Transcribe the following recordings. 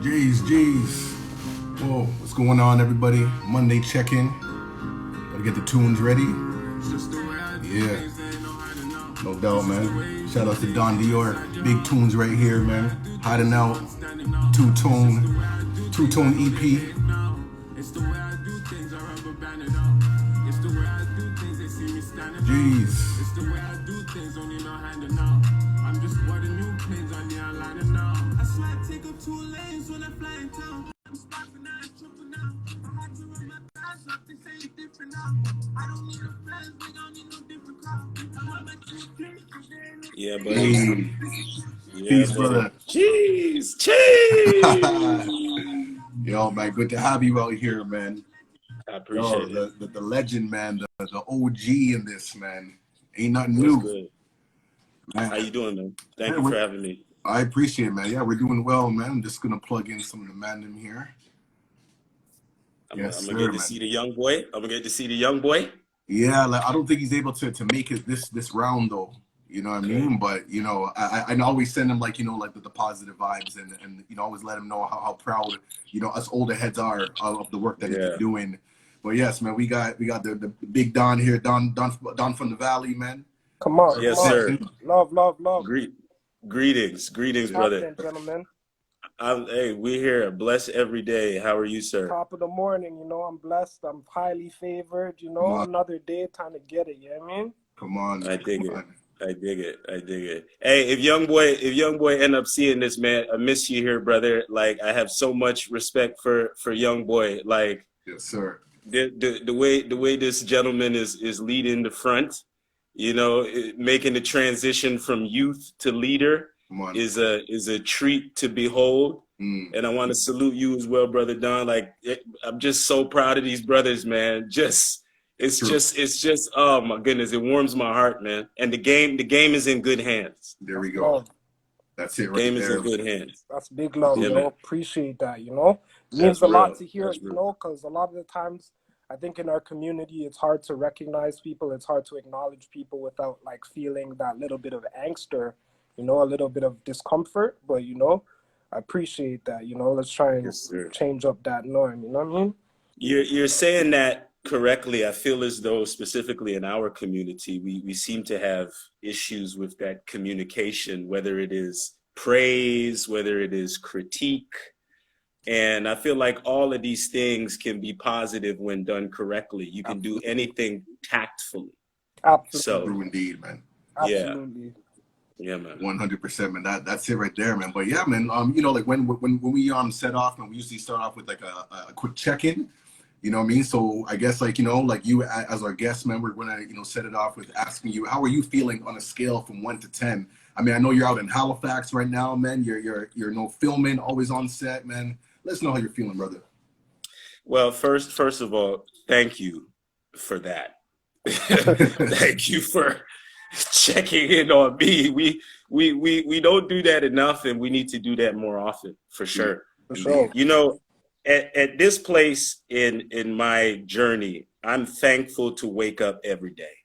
Jeez. Whoa, what's going on, everybody? Monday check-in. Gotta get the tunes ready. Yeah, no doubt, man. Shout out to Don Dior. Big tunes right here, man. Hiding out. Two-tone EP. Jeez. Yeah, buddy. Hey. Yeah, Peace, buddy. brother. Cheese. Yo, man, good to have you out here, man. I appreciate Yo, it. the legend, man, the OG in this, man. Ain't nothing What's new. good? Man. How you doing, man? Thank Man, you for having me. I appreciate it, man. Yeah, we're doing well, man. I'm just gonna plug in some of the man in here. I'm Yes, gonna sir, get to man. see the young boy. I'm gonna get to see the young boy. Yeah, like, I don't think he's able to make it this round though. You know what I mean? But you know, I always send him like like the positive vibes and always let him know how proud us older heads are of the work that he's been doing. But yes, man, we got the big Don here, Don from the Valley, man. Come on, Yes, come on. sir. Love. Greetings, brother. Gentlemen. Hey, we're here. Blessed every day. How are you, sir? Top of the morning, I'm blessed. I'm highly favored, another day, time to get it, you know what I mean? Come on. I dig it. Hey, if young boy end up seeing this, man, I miss you here, brother. Like, I have so much respect for young boy. Like, yes, sir. The way this gentleman is leading the front, making the transition from youth to leader is a treat to behold. And I want to salute you as well, brother Don. Like, I'm just so proud of these brothers, man. It's just oh my goodness, it warms my heart, man. And the game is in good hands. There we go. That's it right there. Game is in good hands. That's big love, appreciate that, means a lot to hear, because a lot of the times I think in our community it's hard to recognize people, it's hard to acknowledge people without like feeling that little bit of angst or a little bit of discomfort. But I appreciate that. Let's try and change up that norm. You know what I mean? You're saying that correctly. I feel as though specifically in our community, we seem to have issues with that communication, whether it is praise, whether it is critique. And I feel like all of these things can be positive when done correctly. You can do anything tactfully. Absolutely. So, true indeed, man. Absolutely. Yeah, man. 100%, man. That's it right there, man. But yeah, man. Like when we set off, man, we usually start off with like a quick check-in. You know what I mean? So I guess like like you as our guest, man, we're gonna set it off with asking you, how are you feeling on a scale from 1 to 10? I mean, I know you're out in Halifax right now, man. You're filming, always on set, man. Let us know how you're feeling, brother. Well, first of all, thank you for that. Thank you for checking in on me. We don't do that enough, and we need to do that more often, for sure. For sure. At this place in my journey, I'm thankful to wake up every day.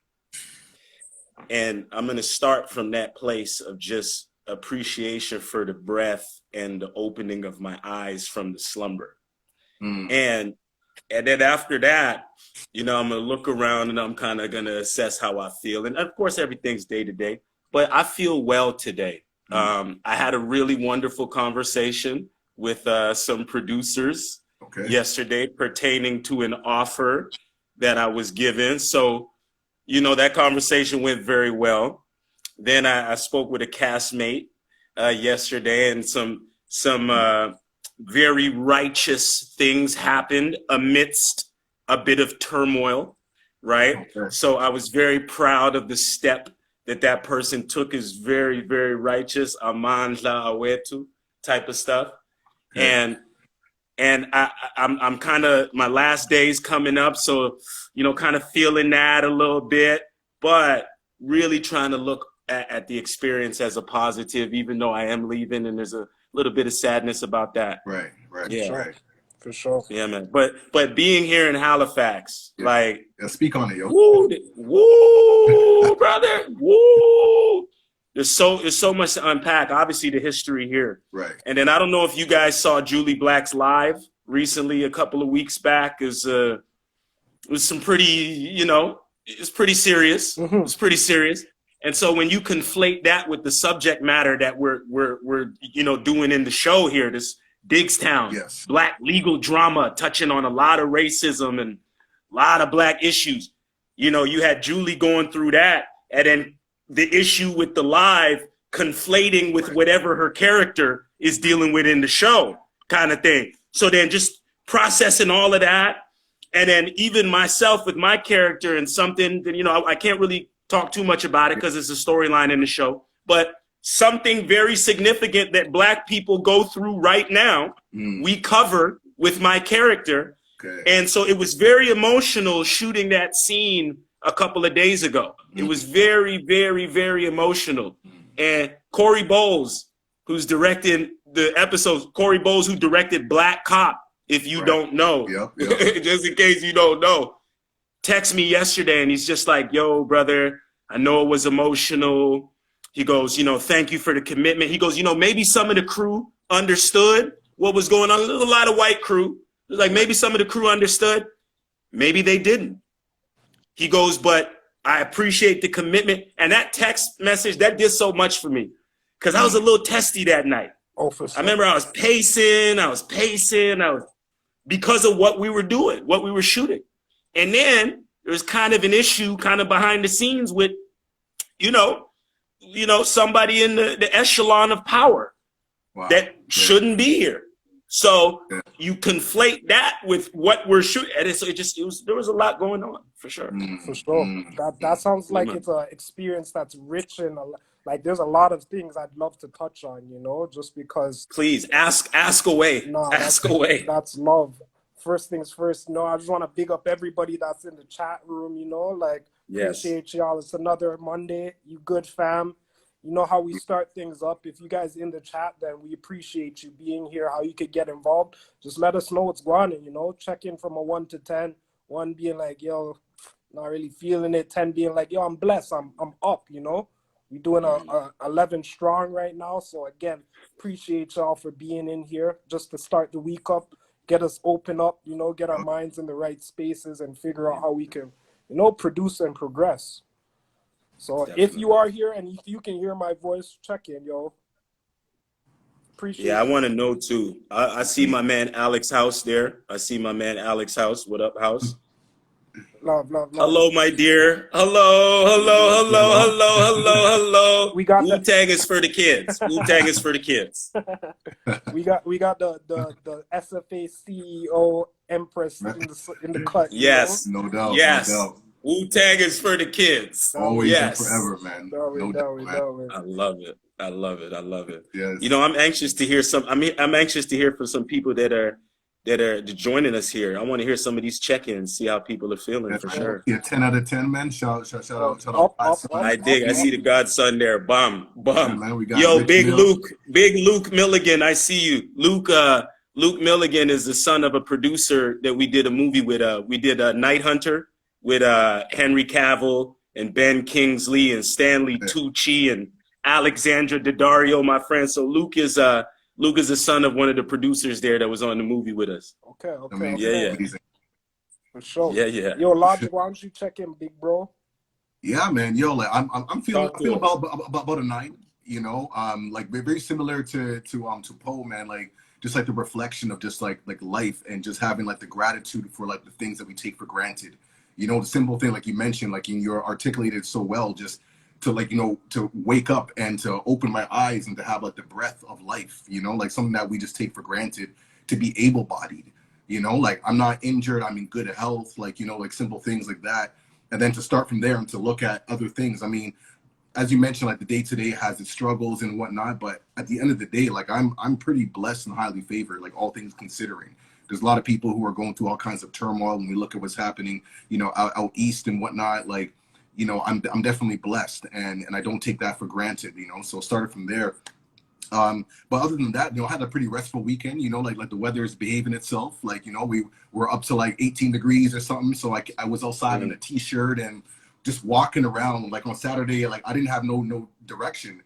And I'm going to start from that place of just appreciation for the breath and the opening of my eyes from the slumber. And then after that, I'm going to look around and I'm kind of going to assess how I feel. And of course, everything's day to day, but I feel well today. I had a really wonderful conversation with some producers yesterday pertaining to an offer that I was given. So, that conversation went very well. Then I spoke with a castmate yesterday, and some very righteous things happened amidst a bit of turmoil, right? Okay. So I was very proud of the step that person took. Is very, very righteous, aman la awetu type of stuff. Okay. And I'm kind of, my last day's coming up, so kind of feeling that a little bit, but really trying to look at the experience as a positive, even though I am leaving, and there's a little bit of sadness about that. Right. Yeah. Right. For sure. Yeah, man. But being here in Halifax, speak on it, yo. Woo, brother, woo. there's so much to unpack. Obviously, the history here, Right. and then I don't know if you guys saw Julie Black's live recently, a couple of weeks back. It was some pretty, it's pretty serious. Mm-hmm. It's pretty serious. And so when you conflate that with the subject matter that we're doing in the show here, this Digstown, Yes. Black legal drama, touching on a lot of racism and a lot of Black issues. You had Julie going through that, and then the issue with the live conflating with whatever her character is dealing with in the show, kind of thing. So then just processing all of that, and then even myself with my character and something that, I can't really talk too much about it because it's a storyline in the show, but something very significant that Black people go through right now, we cover with my character. Okay. And so it was very emotional shooting that scene a couple of days ago. It was very, very, very emotional. And Corey Bowles, who's directing the episodes, Corey Bowles, who directed Black Cop, if you don't know, just in case you don't know, text me yesterday and he's just like, yo, brother, I know it was emotional. He goes, thank you for the commitment. He goes, maybe some of the crew understood what was going on. There's a lot of white crew. Like maybe some of the crew understood. Maybe they didn't. He goes, but I appreciate the commitment. And that text message, that did so much for me because I was a little testy that night. Oh, for sure. I remember I was pacing, because of what we were doing, what we were shooting. And then there was kind of an issue kind of behind the scenes with, somebody in the echelon of power that shouldn't be here. So you conflate that with what we're shooting. And there was a lot going on for sure. For sure. That sounds like it's an experience that's rich and like there's a lot of things I'd love to touch on, just because. Please ask away. Ask away. That's love. First things first, I just want to big up everybody that's in the chat room, appreciate y'all. It's another Monday. You good, fam? You know how we start things up. If you guys in the chat, then we appreciate you being here, how you could get involved. Just let us know what's going on, check in from a 1 to 10. 1 being like, yo, not really feeling it. 10 being like, yo, I'm blessed. I'm up, We're doing a 11 strong right now. So again, appreciate y'all for being in here just to start the week up. Get us open up, get our minds in the right spaces and figure out how we can, produce and progress. So if you are here and you can hear my voice, check in, yo. Appreciate it. I want to know too. I see my man Alex House there. What up, House? Love. Hello, my dear. Hello. We got Wu-Tang is for the kids. Wu-Tang is for the kids. We got the SFA CEO Empress in the cut. Yes. No doubt. Yes. No doubt. Wu-Tang is for the kids. Always yes. and forever, man. No doubt, man. I love it. Yes. I'm anxious to hear I'm anxious to hear from some people that are joining us here. I want to hear some of these check-ins, see how people are feeling for sure. Yeah, 10 out of 10, man. Shout out. Up. I dig. I see the godson there. Bum. Yeah, man, we got Yo, Rich Big Mill. Luke Milligan. I see you. Luke Milligan is the son of a producer that we did a movie with. We did Night Hunter with Henry Cavill and Ben Kingsley and Stanley Tucci and Alexandra Daddario, my friend. So Luke is the son of one of the producers there that was on the movie with us. Okay. Yeah. For sure. Yeah. Yo, Logic, why don't you check in, big bro? Yeah, man. Yo, like I'm feeling about a 9. Like very similar to Mpho, man. Like just like the reflection of just like life and just having like the gratitude for like the things that we take for granted. The simple thing like you mentioned, like you're articulated so well, just to like to wake up and to open my eyes and to have like the breath of life. Like something that we just take for granted, to be able-bodied. Like I'm not injured, I'm in good health. Like like simple things like that. And then to start from there and to look at other things. I mean, as you mentioned, like the day-to-day has its struggles and whatnot, but at the end of the day, like I'm pretty blessed and highly favored, like all things considering. There's a lot of people who are going through all kinds of turmoil when we look at what's happening, out east and whatnot. Like, I'm definitely blessed, and I don't take that for granted, so started from there. But other than that, I had a pretty restful weekend, like the weather is behaving itself. Like, we were up to like 18 degrees or something. So I was outside in a t-shirt and just walking around like on Saturday, like I didn't have no direction.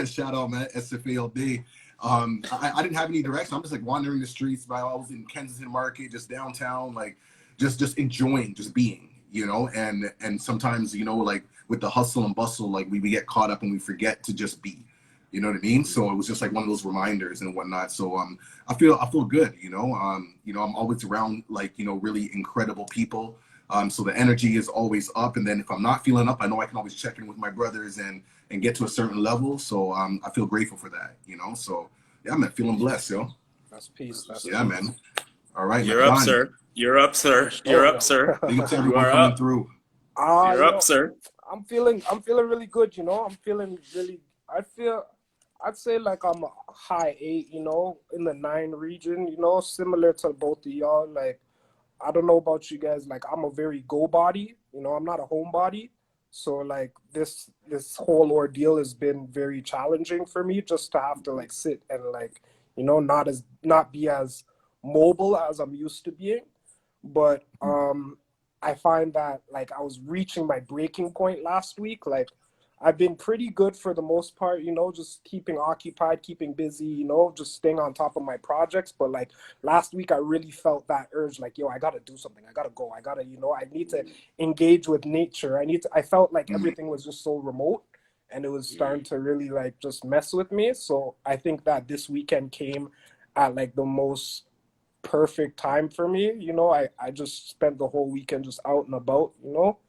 Shout out, man, SFALD. I didn't have any direction. I'm just like wandering the streets. I was in Kensington Market, just downtown, like just enjoying, just being, you know. And sometimes, you know, like with the hustle and bustle, like we get caught up and we forget to just be. You know what I mean? So it was just like one of those reminders and whatnot. So I feel good, you know. I'm always around like, you know, really incredible people. So the energy is always up. And then if I'm not feeling up, I know I can always check in with my brothers and get to a certain level. So I feel grateful for that, you know. So yeah, man, feeling blessed, yo. That's peace. That's yeah, peace. Man. All right, You're up, sir. You're up, sir. You're up, sir. Thanks to everyone coming through. You're up, sir. I'm feeling really good, you know. I'm feeling really. I'd say like I'm a high 8, you know, in the 9 region, you know, similar to both of y'all. Like, I don't know about you guys. Like, I'm a very go body, you know. I'm not a homebody. So like this whole ordeal has been very challenging for me, just to have to like sit and like, you know, not be as mobile as I'm used to being. But I find that like I was reaching my breaking point last week. Like I've been pretty good for the most part, you know, just keeping occupied, keeping busy, you know, just staying on top of my projects. But like last week, I really felt that urge, like, yo, I got to do something. I got to go. I got to, you know, I need to engage with nature. I felt like everything was just so remote and it was starting to really like just mess with me. So I think that this weekend came at like the most perfect time for me. You know, I just spent the whole weekend just out and about, you know.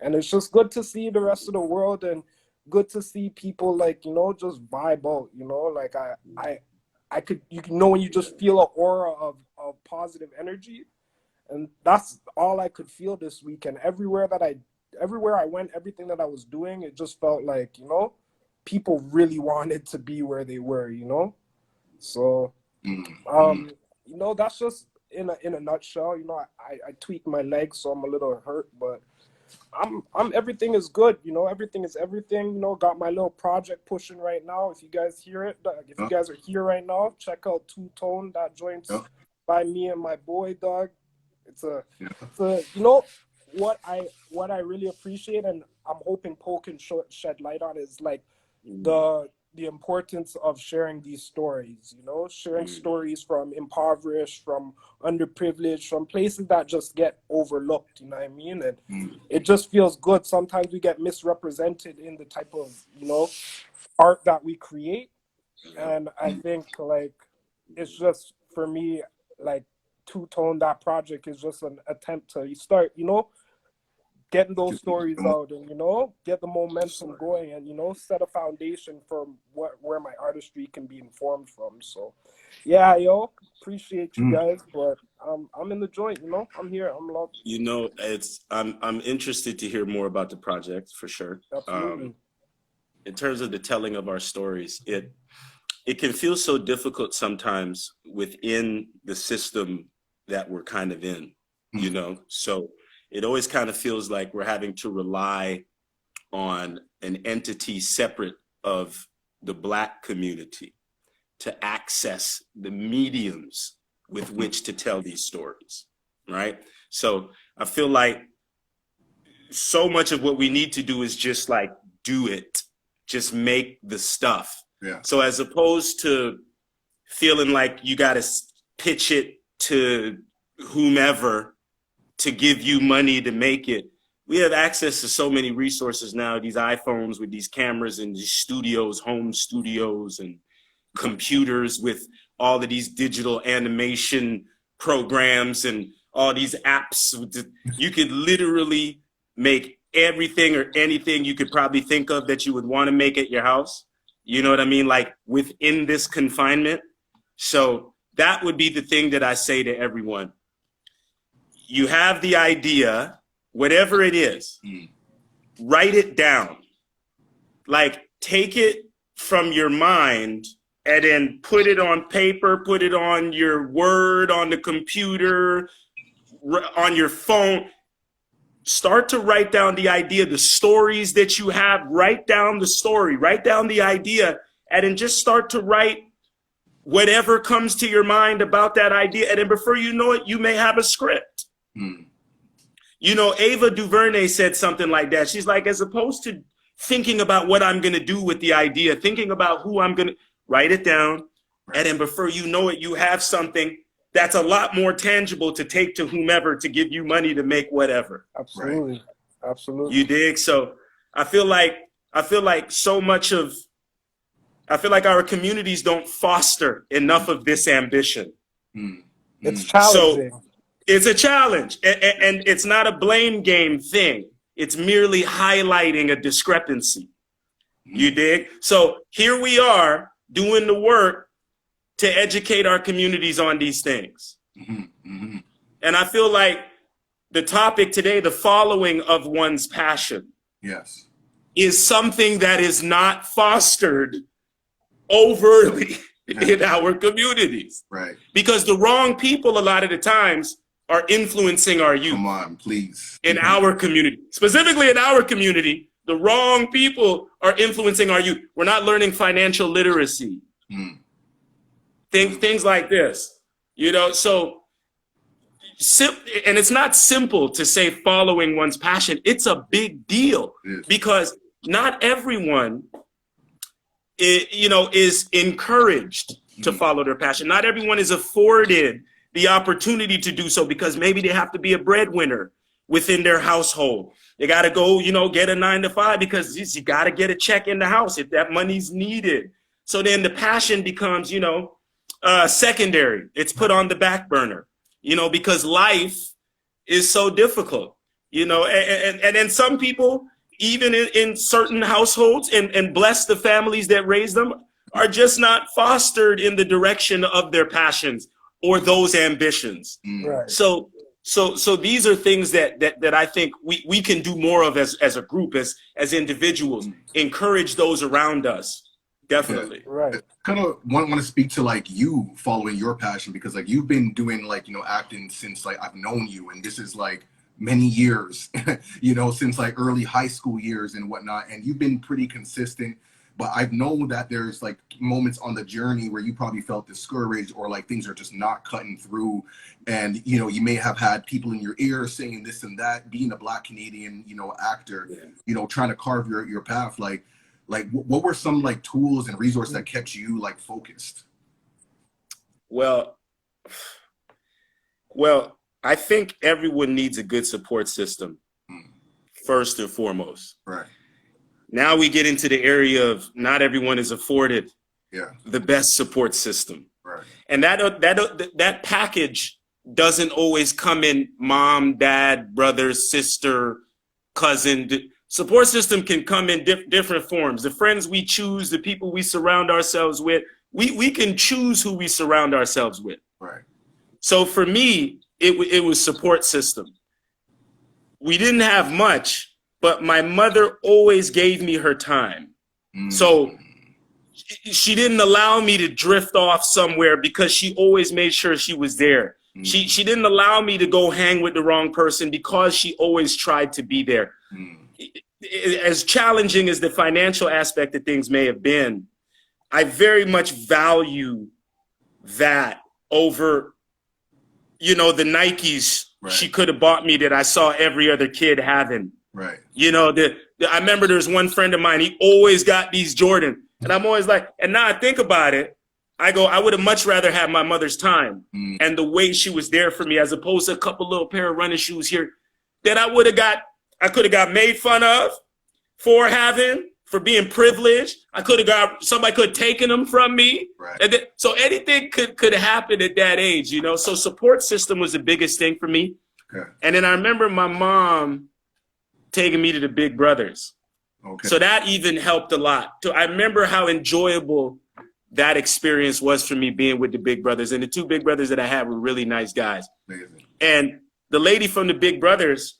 And it's just good to see the rest of the world and good to see people like, you know, just vibe out, you know, like I could, you know, when you just feel an aura of positive energy. And that's all I could feel this weekend. Everywhere I went, everything that I was doing, it just felt like, you know, people really wanted to be where they were, you know? So, you know, that's just in a nutshell, you know, I tweaked my leg, so I'm a little hurt, but I'm everything is good, you know, everything is everything, you know, got my little project pushing right now. If you guys hear it, if you guys are here right now, check out Two Tone, that joint's by me and my boy, dog. It's a, you know, what I really appreciate, and I'm hoping Mpho can shed light on, is like the importance of sharing these stories, you know, sharing stories from impoverished, from underprivileged, from places that just get overlooked, you know what I mean? And it just feels good. Sometimes we get misrepresented in the type of, you know, art that we create. And I think like, it's just, for me, like Two Tone, that project is just an attempt to start, you know, getting those stories out and, you know, get the momentum going and, you know, set a foundation for where my artistry can be informed from. So, yeah, yo, appreciate you guys, but I'm in the joint, you know, I'm here, I'm loved. You know, I'm interested to hear more about the project for sure. Absolutely. In terms of the telling of our stories, it can feel so difficult sometimes within the system that we're kind of in, you know, so it always kind of feels like we're having to rely on an entity separate of the Black community to access the mediums with which to tell these stories, right? So I feel like so much of what we need to do is just like do it, just make the stuff. Yeah. So as opposed to feeling like you got to pitch it to whomever to give you money to make it. We have access to so many resources now, these iPhones with these cameras and these studios, home studios, and computers with all of these digital animation programs and all these apps. You could literally make everything or anything you could probably think of that you would want to make at your house. You know what I mean? Like within this confinement. So that would be the thing that I say to everyone. You have the idea, whatever it is, write it down. Like take it from your mind and then put it on paper, put it on your Word, on the computer, on your phone. Start to write down the idea, the stories that you have, write down the story, write down the idea, and then just start to write whatever comes to your mind about that idea. And then before you know it, you may have a script. You know, Ava DuVernay said something like that. She's like, as opposed to thinking about what I'm going to do with the idea, thinking about who I'm going to write it down. Right. And then before you know it, you have something that's a lot more tangible to take to whomever to give you money to make whatever. Absolutely. Right. Absolutely. You dig? So I feel like so much of, I feel like our communities don't foster enough of this ambition. It's challenging. So it's a challenge, and it's not a blame game thing. It's merely highlighting a discrepancy. You dig? So here we are doing the work to educate our communities on these things. And I feel like the topic today, the following of one's passion, yes, is something that is not fostered overtly in our communities. Right. Because the wrong people a lot of the times are influencing our youth. Come on, please. In our community, specifically in our community, the wrong people are influencing our youth. We're not learning financial literacy. Things like this, you know, so, and it's not simple to say following one's passion. It's a big deal because not everyone, is encouraged to follow their passion. Not everyone is afforded the opportunity to do so because maybe they have to be a breadwinner within their household. They got to go, get a 9-to-5 because you got to get a check in the house if that money's needed. So then the passion becomes, secondary. It's put on the back burner, because life is so difficult, and then some people, even in certain households and bless the families that raise them, are just not fostered in the direction of their passions or those ambitions. Right. So these are things that I think we can do more of as a group, as individuals, encourage those around us. Definitely. Yeah. Right. I kind of want to speak to you following your passion, because you've been doing acting since I've known you, and this is many years, since early high school years and whatnot, and you've been pretty consistent. But I've known that there's moments on the journey where you probably felt discouraged or things are just not cutting through. And, you may have had people in your ear saying this and that, being a Black Canadian, actor, trying to carve your path. What were some tools and resources that kept you focused? Well, I think everyone needs a good support system, first and foremost. Right. Now we get into the area of not everyone is afforded the best support system. Right. And that package doesn't always come in mom, dad, brother, sister, cousin. Support system can come in different forms. The friends we choose, the people we surround ourselves with, we can choose who we surround ourselves with. Right. So for me, it was support system. We didn't have much, but my mother always gave me her time. So she didn't allow me to drift off somewhere because she always made sure she was there. She didn't allow me to go hang with the wrong person because she always tried to be there. As challenging as the financial aspect of things may have been, I very much value that over, the Nikes she could have bought me that I saw every other kid having. Right. I remember there's one friend of mine, he always got these Jordan. And I'm always and now I think about it, I would have much rather had my mother's time and the way she was there for me, as opposed to a couple little pair of running shoes here that I could have got made fun of for having, for being privileged. Somebody could have taken them from me. Right. And so anything could happen at that age, So support system was the biggest thing for me. Okay. And then I remember my mom taking me to the Big Brothers. Okay. So that even helped a lot. So I remember how enjoyable that experience was for me, being with the Big Brothers. And the two Big Brothers that I had were really nice guys. Amazing. And the lady from the Big Brothers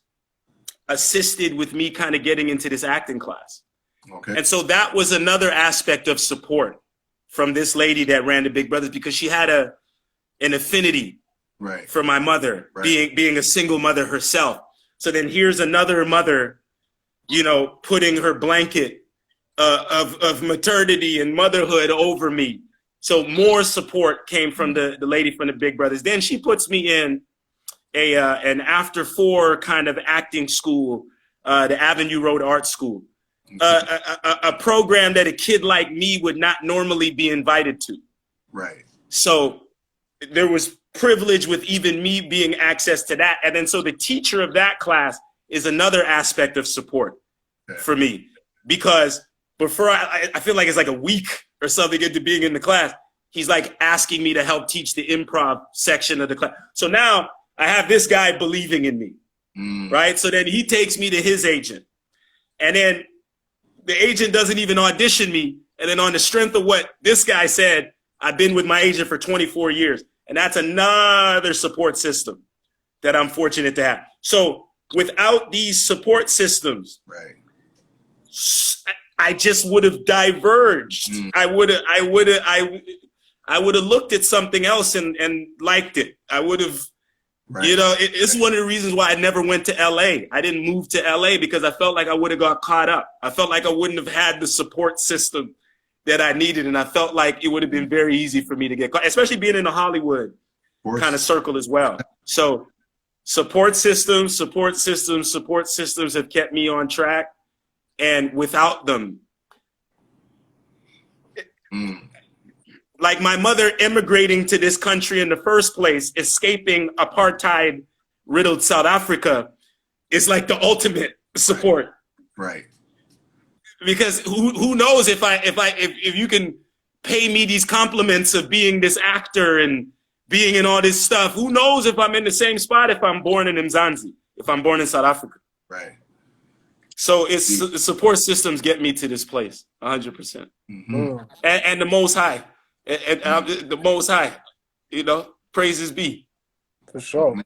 assisted with me kind of getting into this acting class. Okay. And so that was another aspect of support from this lady that ran the Big Brothers, because she had an affinity for my mother, being a single mother herself. So then here's another mother, putting her blanket of maternity and motherhood over me. So more support came from the lady from the Big Brothers. Then she puts me in an after 4 kind of acting school, the Avenue Road Art School, a program that a kid like me would not normally be invited to. Right. So there was privilege with even me being access to that. And then so the teacher of that class is another aspect of support for me, because before I feel like it's like a week or something into being in the class, he's like asking me to help teach the improv section of the class. So now I have this guy believing in me, right? So then he takes me to his agent, and then the agent doesn't even audition me. And then on the strength of what this guy said, I've been with my agent for 24 years. And that's another support system that I'm fortunate to have. So without these support systems, right, I just would have diverged. I would have looked at something else and liked it. I would have, you know, it's one of the reasons why I never went to LA. I didn't move to LA because I felt like I would have got caught up. I felt like I wouldn't have had the support system that I needed. And I felt like it would have been very easy for me to get caught, especially being in the Hollywood kind of circle as well. So support systems have kept me on track. And without them, like my mother immigrating to this country in the first place, escaping apartheid-riddled South Africa, is like the ultimate support. Right. Because who knows if you can pay me these compliments of being this actor and being in all this stuff, who knows if I'm in the same spot if I'm born in Mzansi, if I'm born in South Africa. Right. So it's the support systems get me to this place, 100%. And the Most High. And the Most High, you know, praises be. For sure.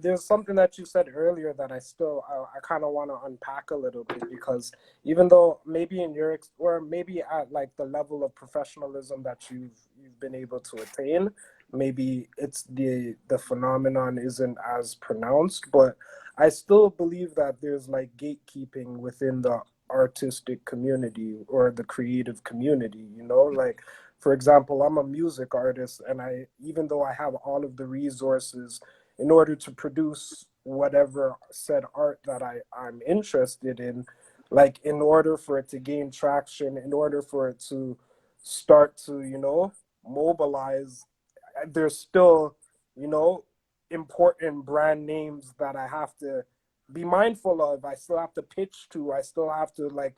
There's something that you said earlier that I kind of want to unpack a little bit, because even though maybe in your or maybe at like the level of professionalism that you've been able to attain, maybe it's the phenomenon isn't as pronounced, but I still believe that there's like gatekeeping within the artistic community or the creative community, you know, like for example, I'm a music artist, and even though I have all of the resources in order to produce whatever said art that I'm interested in, like in order for it to gain traction, in order for it to start to, you know, mobilize, there's still, you know, important brand names that I have to be mindful of. I still have to pitch to. I still have to like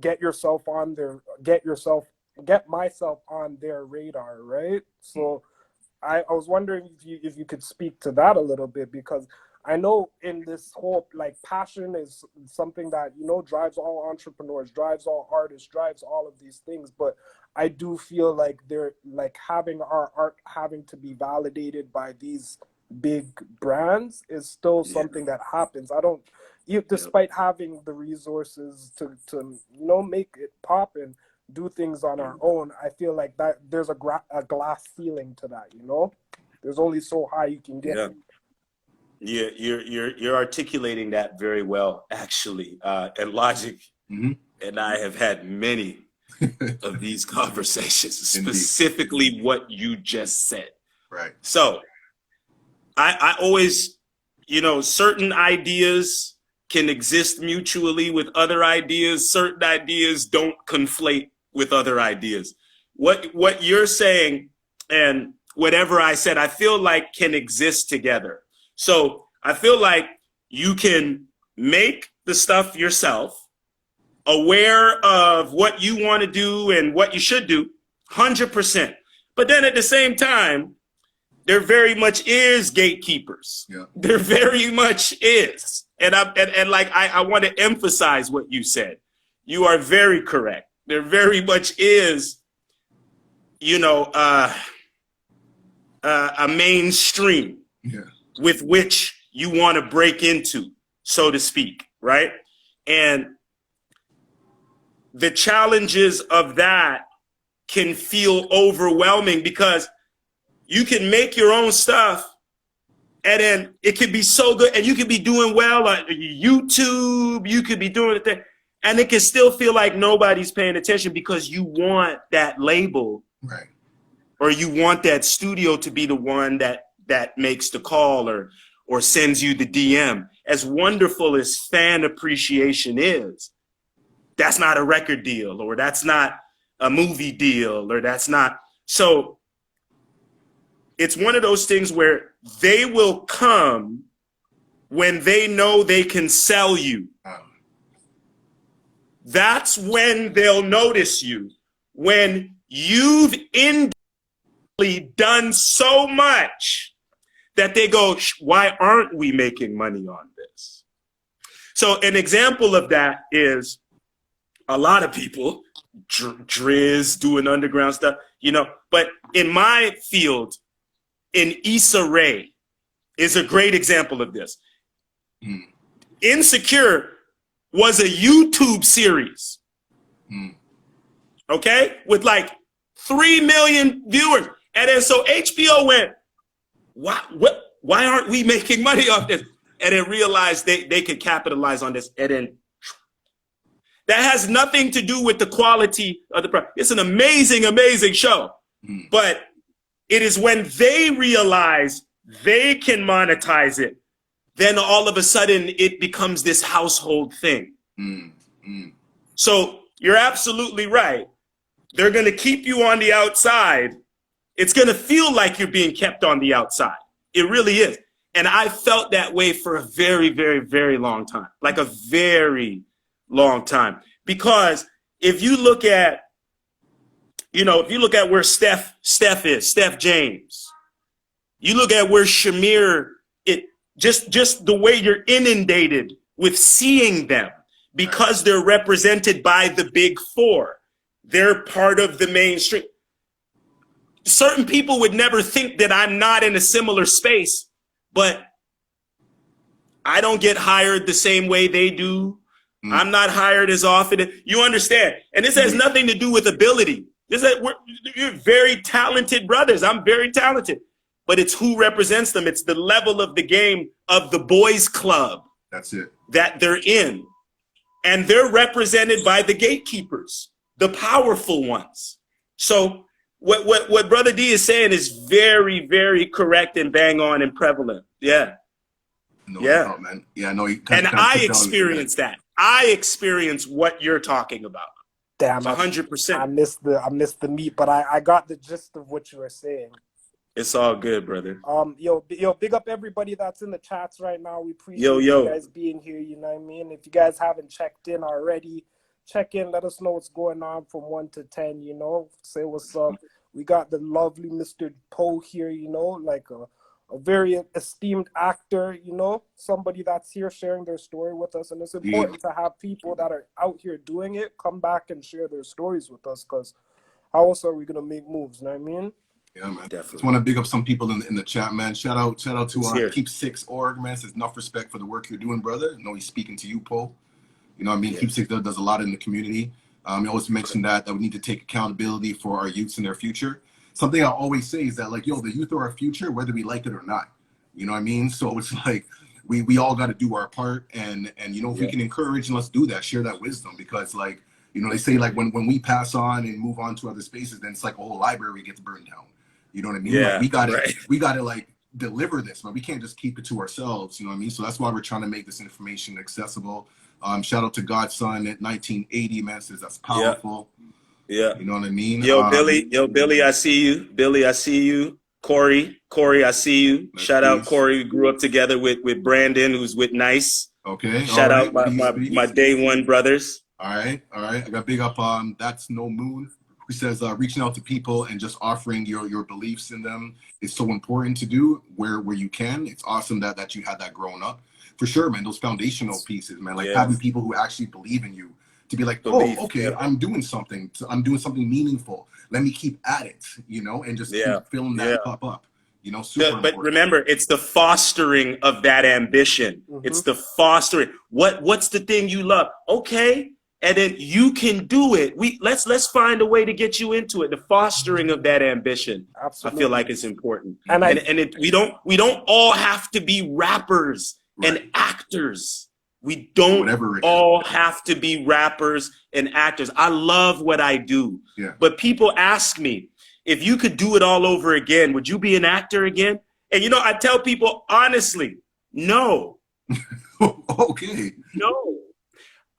get myself on their radar, right? So I was wondering if you could speak to that a little bit, because I know in this whole like passion is something that, you know, drives all entrepreneurs, drives all artists, drives all of these things, but I do feel like they're like having our art having to be validated by these big brands is still something that happens. Despite having the resources to you know, make it pop and do things on our own, I feel like that there's a glass ceiling to that, you know. There's only so high you can get. Yeah, you're articulating that very well, actually. And Logic and I have had many of these conversations, specifically what you just said. Right. So I always, you know, certain ideas can exist mutually with other ideas. Certain ideas don't conflate with other ideas. What you're saying and whatever I said, I feel like can exist together. So I feel like you can make the stuff yourself, aware of what you want to do and what you should do, 100%. But then at the same time, there very much is gatekeepers. Yeah. There very much is. And I want to emphasize what you said. You are very correct. There very much is, you know, a mainstream with which you want to break into, so to speak, right? And the challenges of that can feel overwhelming, because you can make your own stuff and then it can be so good, and you can be doing well on YouTube, you could be doing the thing, and it can still feel like nobody's paying attention because you want that label, right? Or you want that studio to be the one that that makes the call or sends you the DM. As wonderful as fan appreciation is, that's not a record deal, or that's not a movie deal, or that's not. So it's one of those things where they will come when they know they can sell you. That's when they'll notice you. When you've indirectly done so much that they go, why aren't we making money on this? So an example of that is a lot of people, Driz doing underground stuff, but in my field, in Issa Rae is a great example of this. Insecure was a YouTube series, okay, with like 3 million viewers. And then so HBO went, why aren't we making money off this? And then realized they could capitalize on this. And then that has nothing to do with the quality of the product. It's an amazing, amazing show. But it is when they realize they can monetize it, then all of a sudden it becomes this household thing. So you're absolutely right. They're going to keep you on the outside. It's going to feel like you're being kept on the outside. It really is. And I felt that way for a very, very, very long time, like a very long time. Because if you look at, where Steph is, Steph James, you look at where Shamir, just the way you're inundated with seeing them because they're represented by the big four. They're part of the mainstream. Certain people would never think that I'm not in a similar space, but I don't get hired the same way they do. I'm not hired as often. You understand? And this has nothing to do with ability. You're very talented brothers. I'm very talented. But it's who represents them. It's the level of the game of the boys club. That's it. That they're in. And they're represented by the gatekeepers, the powerful ones. So what Brother D is saying is very, very correct and bang on and prevalent. Yeah. No, man. Yeah, no. And I experienced that. I experienced what you're talking about. Damn, 100%. I missed the meat, but I got the gist of what you were saying. It's all good, brother. Yo, big up everybody that's in the chats right now. We appreciate you guys being here. You know what I mean? If you guys haven't checked in already, check in. Let us know what's going on from 1 to 10. Say what's up. We got the lovely Mr. Mpho here. Like a very esteemed actor. Somebody that's here sharing their story with us, and it's important to have people that are out here doing it come back and share their stories with us. Because how else are we gonna make moves? You know what I mean? Yeah, man. Definitely. Just want to big up some people in the chat, man. Shout out to Keep 6 org, man. Says enough respect for the work you're doing, brother. I know he's speaking to you, Mpho. You know what I mean? Yeah. Keep 6 does a lot in the community. He always mentioned that we need to take accountability for our youths and their future. Something I always say is that, like, the youth are our future, whether we like it or not. You know what I mean? So it's like we all got to do our part, and if we can encourage, and let's do that, share that wisdom, because they say like when we pass on and move on to other spaces, then it's like a whole library gets burned down. You know what I mean? Yeah, we got to like deliver this, man. We can't just keep it to ourselves. You know what I mean? So that's why we're trying to make this information accessible. Shout out to Godson at 1980, man. Says that's powerful. Yeah. You know what I mean? Yo, Billy, I see you. Billy, I see you. Corey, I see you. Shout out Corey. We grew up together with Brandon, who's with Nice. Okay. Shout out my day one brothers. All right. I got big up on That's No Moon, who says reaching out to people and just offering your beliefs in them is so important to do where you can. It's awesome that you had that growing up. For sure, man. Those foundational pieces, man. Like having people who actually believe in you. To be like, I'm doing something. I'm doing something meaningful. Let me keep at it, and just keep feeling that pop up, super But remember, it's the fostering of that ambition. It's the fostering. What's the thing you love? Okay, and then you can do it. Let's find a way to get you into it. The fostering of that ambition. Absolutely. I feel like it's important. We don't all have to be rappers and actors. We don't all have to be rappers and actors. I love what I do. Yeah. But people ask me, if you could do it all over again, would you be an actor again? And you know, I tell people honestly, no. Okay. No.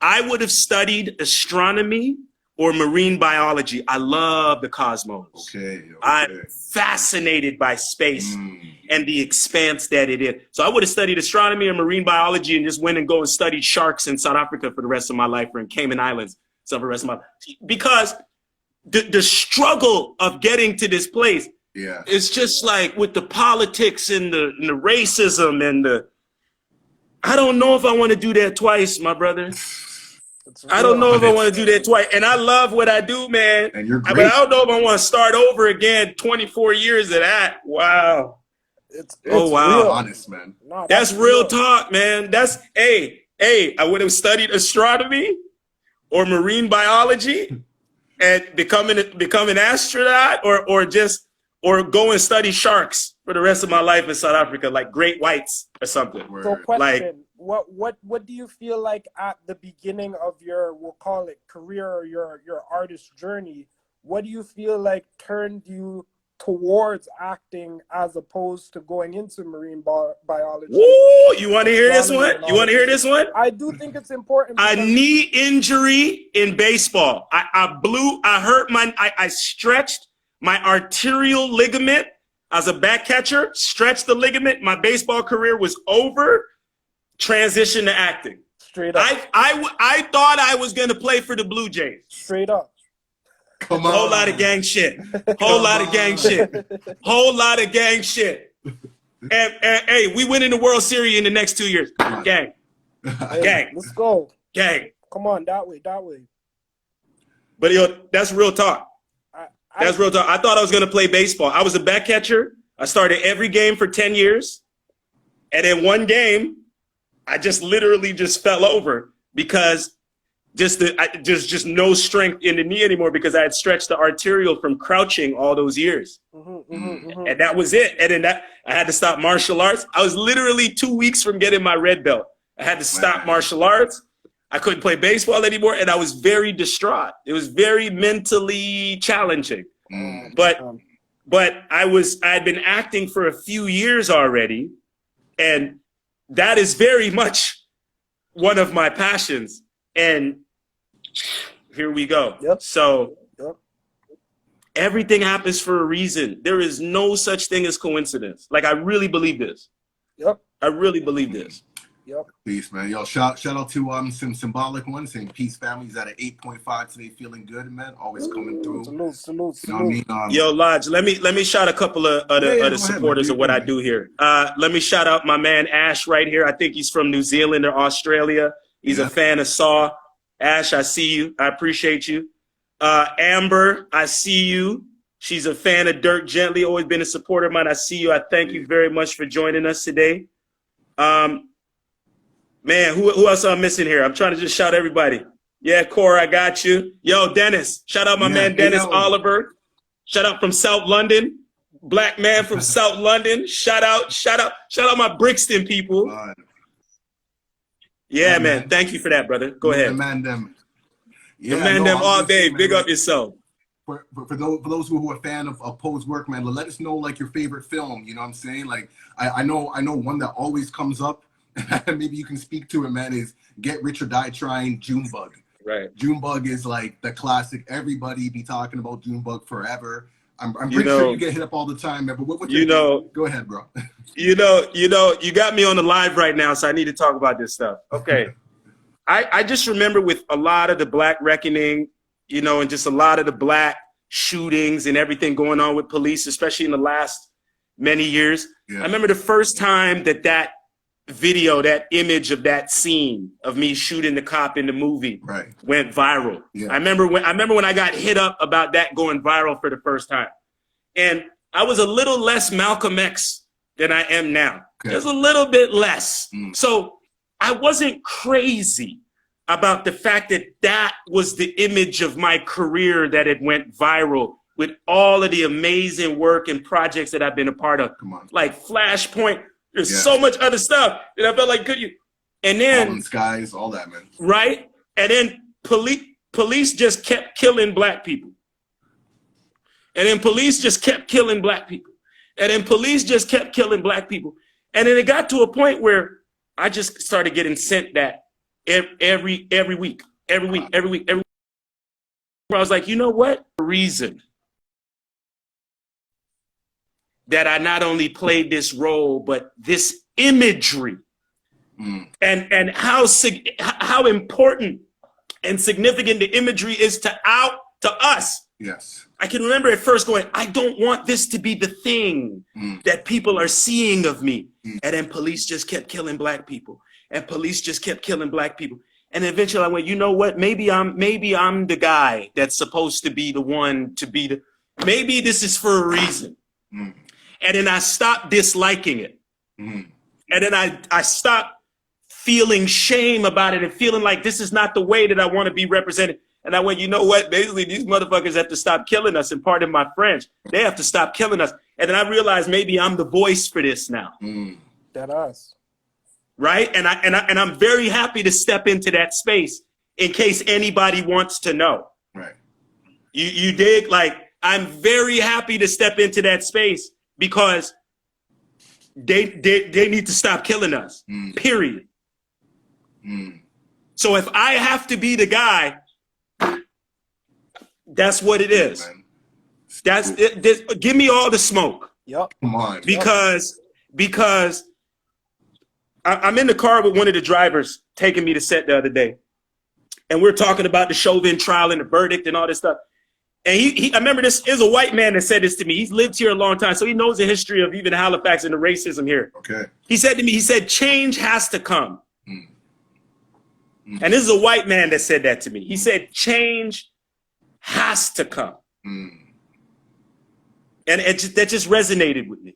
I would have studied astronomy or marine biology. I love the cosmos. Okay. I'm fascinated by space and the expanse that it is. So I would have studied astronomy or marine biology and just went and go and studied sharks in South Africa for the rest of my life, or in Cayman Islands for the rest of my life. Because the struggle of getting to this place, it's just like with the politics and the racism and the, I don't know if I want to do that twice, my brother. I don't know if I want to do that twice. And I love what I do, man. And you're great. But I don't know if I want to start over again, 24 years of that. Wow. It's wow. real. Honest, man. No, that's real talk, man. That's, hey, I would have studied astronomy or marine biology and become an astronaut, or go and study sharks for the rest of my life in South Africa, like great whites or something. So question, like, what do you feel like at the beginning of your, we'll call it career, or your artist journey, what do you feel like turned you towards acting as opposed to going into marine biology? Ooh, you want to hear this one? You want to hear this one? I do think it's important. A knee injury in baseball. I stretched my arterial ligament as a back catcher, stretched the ligament. My baseball career was over. Transition to acting. Straight up. I thought I was going to play for the Blue Jays. Straight up. Come on. Whole lot of gang shit. Whole lot of gang shit. Whole lot of gang shit. And hey, we win in the World Series in the next 2 years. Gang. Hey, gang. Let's go. Gang. Come on, that way. But yo, that's real talk. That's real talk. I thought I was going to play baseball. I was a back catcher. I started every game for 10 years. And in one game, I just literally just fell over because just no strength in the knee anymore, because I had stretched the arterial from crouching all those years. And that was it. And then I had to stop martial arts. I was literally 2 weeks from getting my red belt. I had to stop martial arts. I couldn't play baseball anymore, and I was very distraught. It was very mentally challenging. But I had been acting for a few years already, and that is very much one of my passions. And here we go. So everything happens for a reason. There is no such thing as coincidence. Like, I really believe this. I really believe this. Peace, man. Yo, shout out to some symbolic one saying peace, families at an 8.5 today, feeling good, man. Always coming through. Salute. You know what I mean? Yo, Lodge, let me shout a couple of other supporters of what I do here. Let me shout out my man Ash right here. I think he's from New Zealand or Australia. He's a fan of Saw. Ash, I see you. I appreciate you. Amber, I see you. She's a fan of Dirk Gently, always been a supporter of mine. I see you. I thank you very much for joining us today. Man, who else am I missing here? I'm trying to just shout everybody. Yeah, Cora, I got you. Yo, Dennis. Shout out my man Dennis Oliver. Shout out from South London. Black man from South London. Shout out my Brixton people. Yeah, man. Thank you for that, brother. Go ahead. Demand them. Yeah, demand them all day. Big up yourself. For those who are a fan of Mpho's work, man, let us know like your favorite film. You know what I'm saying? Like I know one that always comes up. Maybe you can speak to it, man, is Get Rich or Die Trying, Junebug. Right. Junebug is like the classic. Everybody be talking about Junebug forever. I'm pretty sure you get hit up all the time, man. But go ahead, bro. You got me on the live right now, so I need to talk about this stuff. Okay. I just remember with a lot of the Black reckoning, and just a lot of the Black shootings and everything going on with police, especially in the last many years. Yeah. I remember the first time that video, that image of that scene of me shooting the cop in the movie went viral. Yeah. I remember when I got hit up about that going viral for the first time. And I was a little less Malcolm X than I am now. Okay. Just a little bit less. So I wasn't crazy about the fact that was the image of my career that it went viral with all of the amazing work and projects that I've been a part of. Like Flashpoint. There's so much other stuff that I felt like and then Skies, all that, man. Right? And then police just kept killing Black people. And then police just kept killing Black people. And then police just kept killing black people. And then it got to a point where I just started getting sent that every week. Where I was like, you know what? The reason that I not only played this role, but this imagery and how important and significant the imagery is to us. Yes. I can remember at first going, I don't want this to be the thing that people are seeing of me. And then police just kept killing black people. And police just kept killing black people. And eventually I went, you know what? Maybe I'm the guy that's supposed to be the one to be maybe this is for a reason. And then I stopped disliking it. And then I stopped feeling shame about it and feeling like this is not the way that I want to be represented. And I went, you know what? Basically, these motherfuckers have to stop killing us. And pardon my French, they have to stop killing us. And then I realized maybe I'm the voice for this now. That us. Right? And I'm very happy to step into that space in case anybody wants to know. Right. You dig? Like, I'm very happy to step into that space because they need to stop killing us. Period. So if I have to be the guy, that's what it is. That's it. Give me all the smoke. Yep. Come on. Because I'm in the car with one of the drivers taking me to set the other day, and we're talking about the Chauvin trial and the verdict and all this stuff. And I remember this is a white man that said this to me. He's lived here a long time, so he knows the history of even Halifax and the racism here. Okay. He said to me, he said, change has to come. And this is a white man that said that to me. He said, change has to come. And that just resonated with me.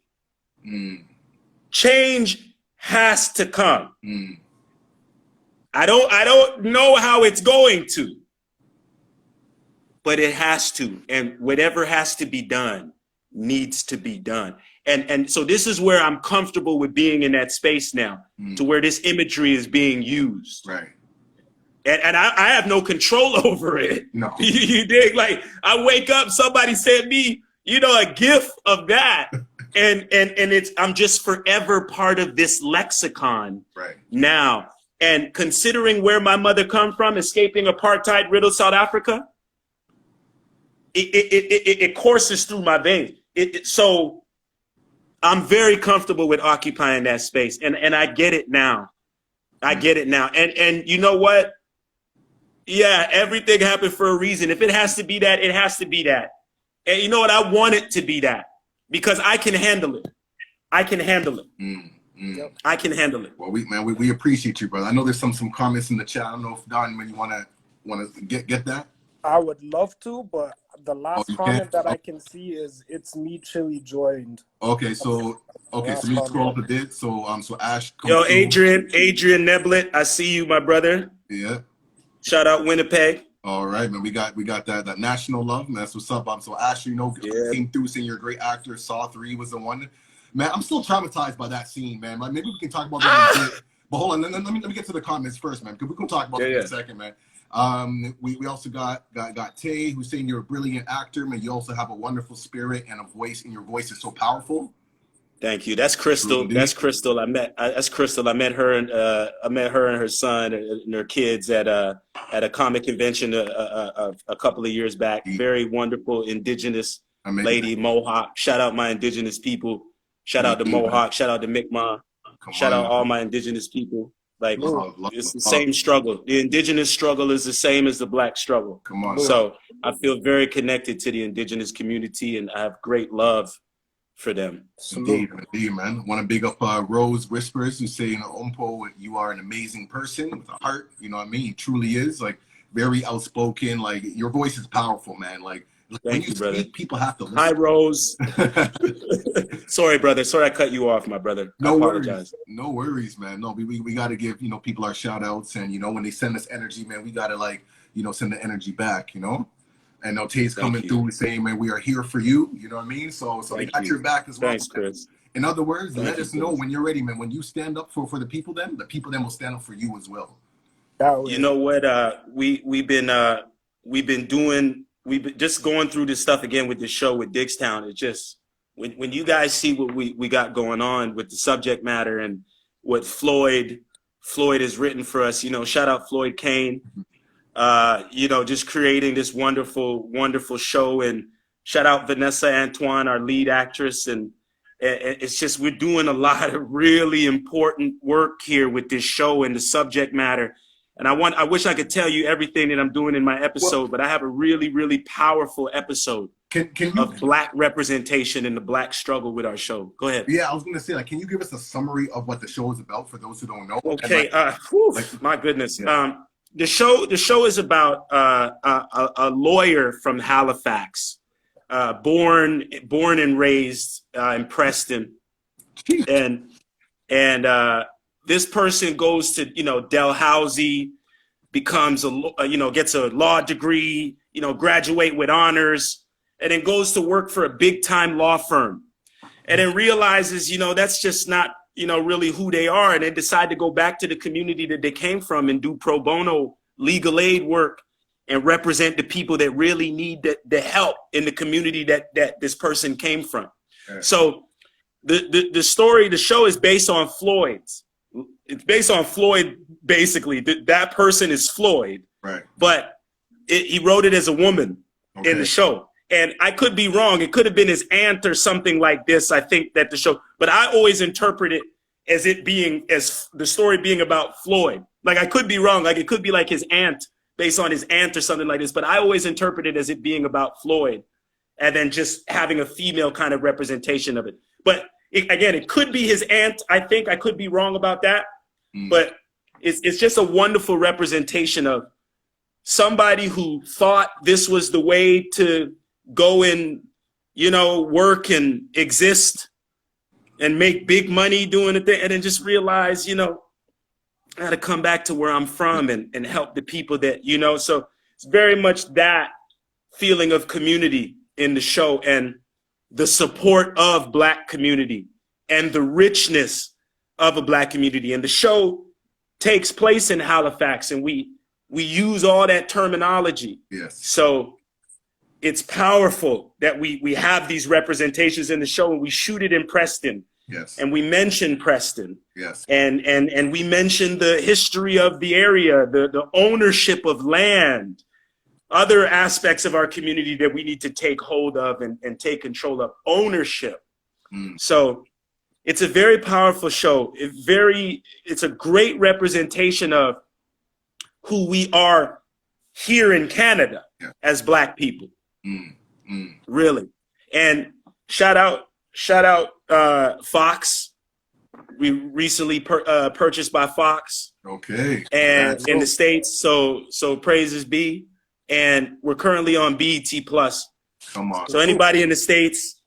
Change has to come. I don't know how it's going to, but it has to. And whatever has to be done needs to be done. And so this is where I'm comfortable with being in that space now, to where this imagery is being used. Right. And I have no control over it. No. You dig? Like, I wake up, somebody sent me, a GIF of that. And I'm just forever part of this lexicon now. And considering where my mother come from, escaping apartheid riddled South Africa, it courses through my veins. So I'm very comfortable with occupying that space. And I get it now. I get it now. And you know what? Yeah, everything happened for a reason. If it has to be that, it has to be that. And you know what? I want it to be that because I can handle it. I can handle it. I can handle it. Well, we appreciate you, brother. I know there's some comments in the chat. I don't know if Don, when you want to get that. I would love to, but the last comment that I can see is "It's me, Chili joined." Okay, so let me scroll up a bit. So Ash. Yo, Adrian Neblet, I see you, my brother. Yeah. Shout out Winnipeg. All right, man. We got that national love, man. That's what's up. So Ash, came through saying you're a great actor. Saw 3 was the one. Man, I'm still traumatized by that scene, man. Like, maybe we can talk about that in a bit. But hold on, let me get to the comments first, man, because we can talk about that in a second, man. We also got Tay, who's saying you're a brilliant actor, man. You also have a wonderful spirit and a voice, and your voice is so powerful. Thank you. That's Crystal. That's Crystal. That's Crystal. I met her and her son and their kids at a comic convention a couple of years back. Very wonderful indigenous lady, Mohawk. Shout out my indigenous people. Shout out to Mohawk. Shout out to Mi'kmaq. Shout out all my indigenous people. Like, it's the same struggle. The indigenous struggle is the same as the black struggle. Come on. So I feel very connected to the indigenous community, and I have great love for them. Indeed, man. Want to big up Rose Whispers, who's saying, Mpho, you are an amazing person with a heart. You know what I mean? He truly is. Like, very outspoken. Like, your voice is powerful, man. Like, when you brother. speak, people have to listen. Hi, Rose. Sorry, brother. Sorry I cut you off, my brother. I apologize. No worries, man. No, we got to give, people our shout outs. And, when they send us energy, man, we got to, send the energy back, And Tay's coming through saying, man, we are here for you. You know what I mean? So they got your back as well. Thanks, Chris. In other words, let us know when you're ready, man. When you stand up for the people then will stand up for you as well. You know what? We've been just going through this stuff again with this show with Diggstown. It's just when you guys see what we got going on with the subject matter and what Floyd has written for us, you know, shout out Floyd Kane, you know, just creating this wonderful, wonderful show, and shout out Vanessa Antoine, our lead actress. And it's just, we're doing a lot of really important work here with this show and the subject matter. And I wish I could tell you everything that I'm doing in my episode, but I have a really, really powerful episode of Black representation in the Black struggle with our show. Go ahead. Yeah, I was going to say, like, can you give us a summary of what the show is about for those who don't know? Okay. My goodness. Yeah. The show is about a lawyer from Halifax, born and raised in Preston, and this person goes to, you know, Dalhousie, becomes gets a law degree, you know, graduate with honors, and then goes to work for a big time law firm, and then realizes, you know, that's just not, you know, really who they are, and they decide to go back to the community that they came from and do pro bono legal aid work and represent the people that really need the help in the community that this person came from. Okay. So the show is based on Floyd's. It's based on Floyd, basically. That person is Floyd, right? But he wrote it as a woman in the show. And I could be wrong. It could have been his aunt or something like this, I think, that the show. But I always interpret it as the story being about Floyd. Like, I could be wrong. Like, it could be like his aunt, based on his aunt or something like this. But I always interpret it as it being about Floyd, and then just having a female kind of representation of it. But again, it could be his aunt. I think I could be wrong about that. But it's just a wonderful representation of somebody who thought this was the way to go and, you know, work and exist and make big money doing the thing, and then just realize, you know, I got to come back to where I'm from and help the people that, you know. So it's very much that feeling of community in the show, and the support of Black community and the richness of a Black community. And the show takes place in Halifax, and we use all that terminology. Yes. So it's powerful that we have these representations in the show, and we shoot it in Preston. Yes. And we mention Preston. Yes. And we mention the history of the area, the ownership of land, other aspects of our community that we need to take hold of and take control of. Ownership. So it's a very powerful show. It's a great representation of who we are here in Canada as Black people. Really. And shout out Fox. We recently purchased by Fox. Okay. And in the States, so praises be. And we're currently on BET Plus. Come on. So anybody in the States,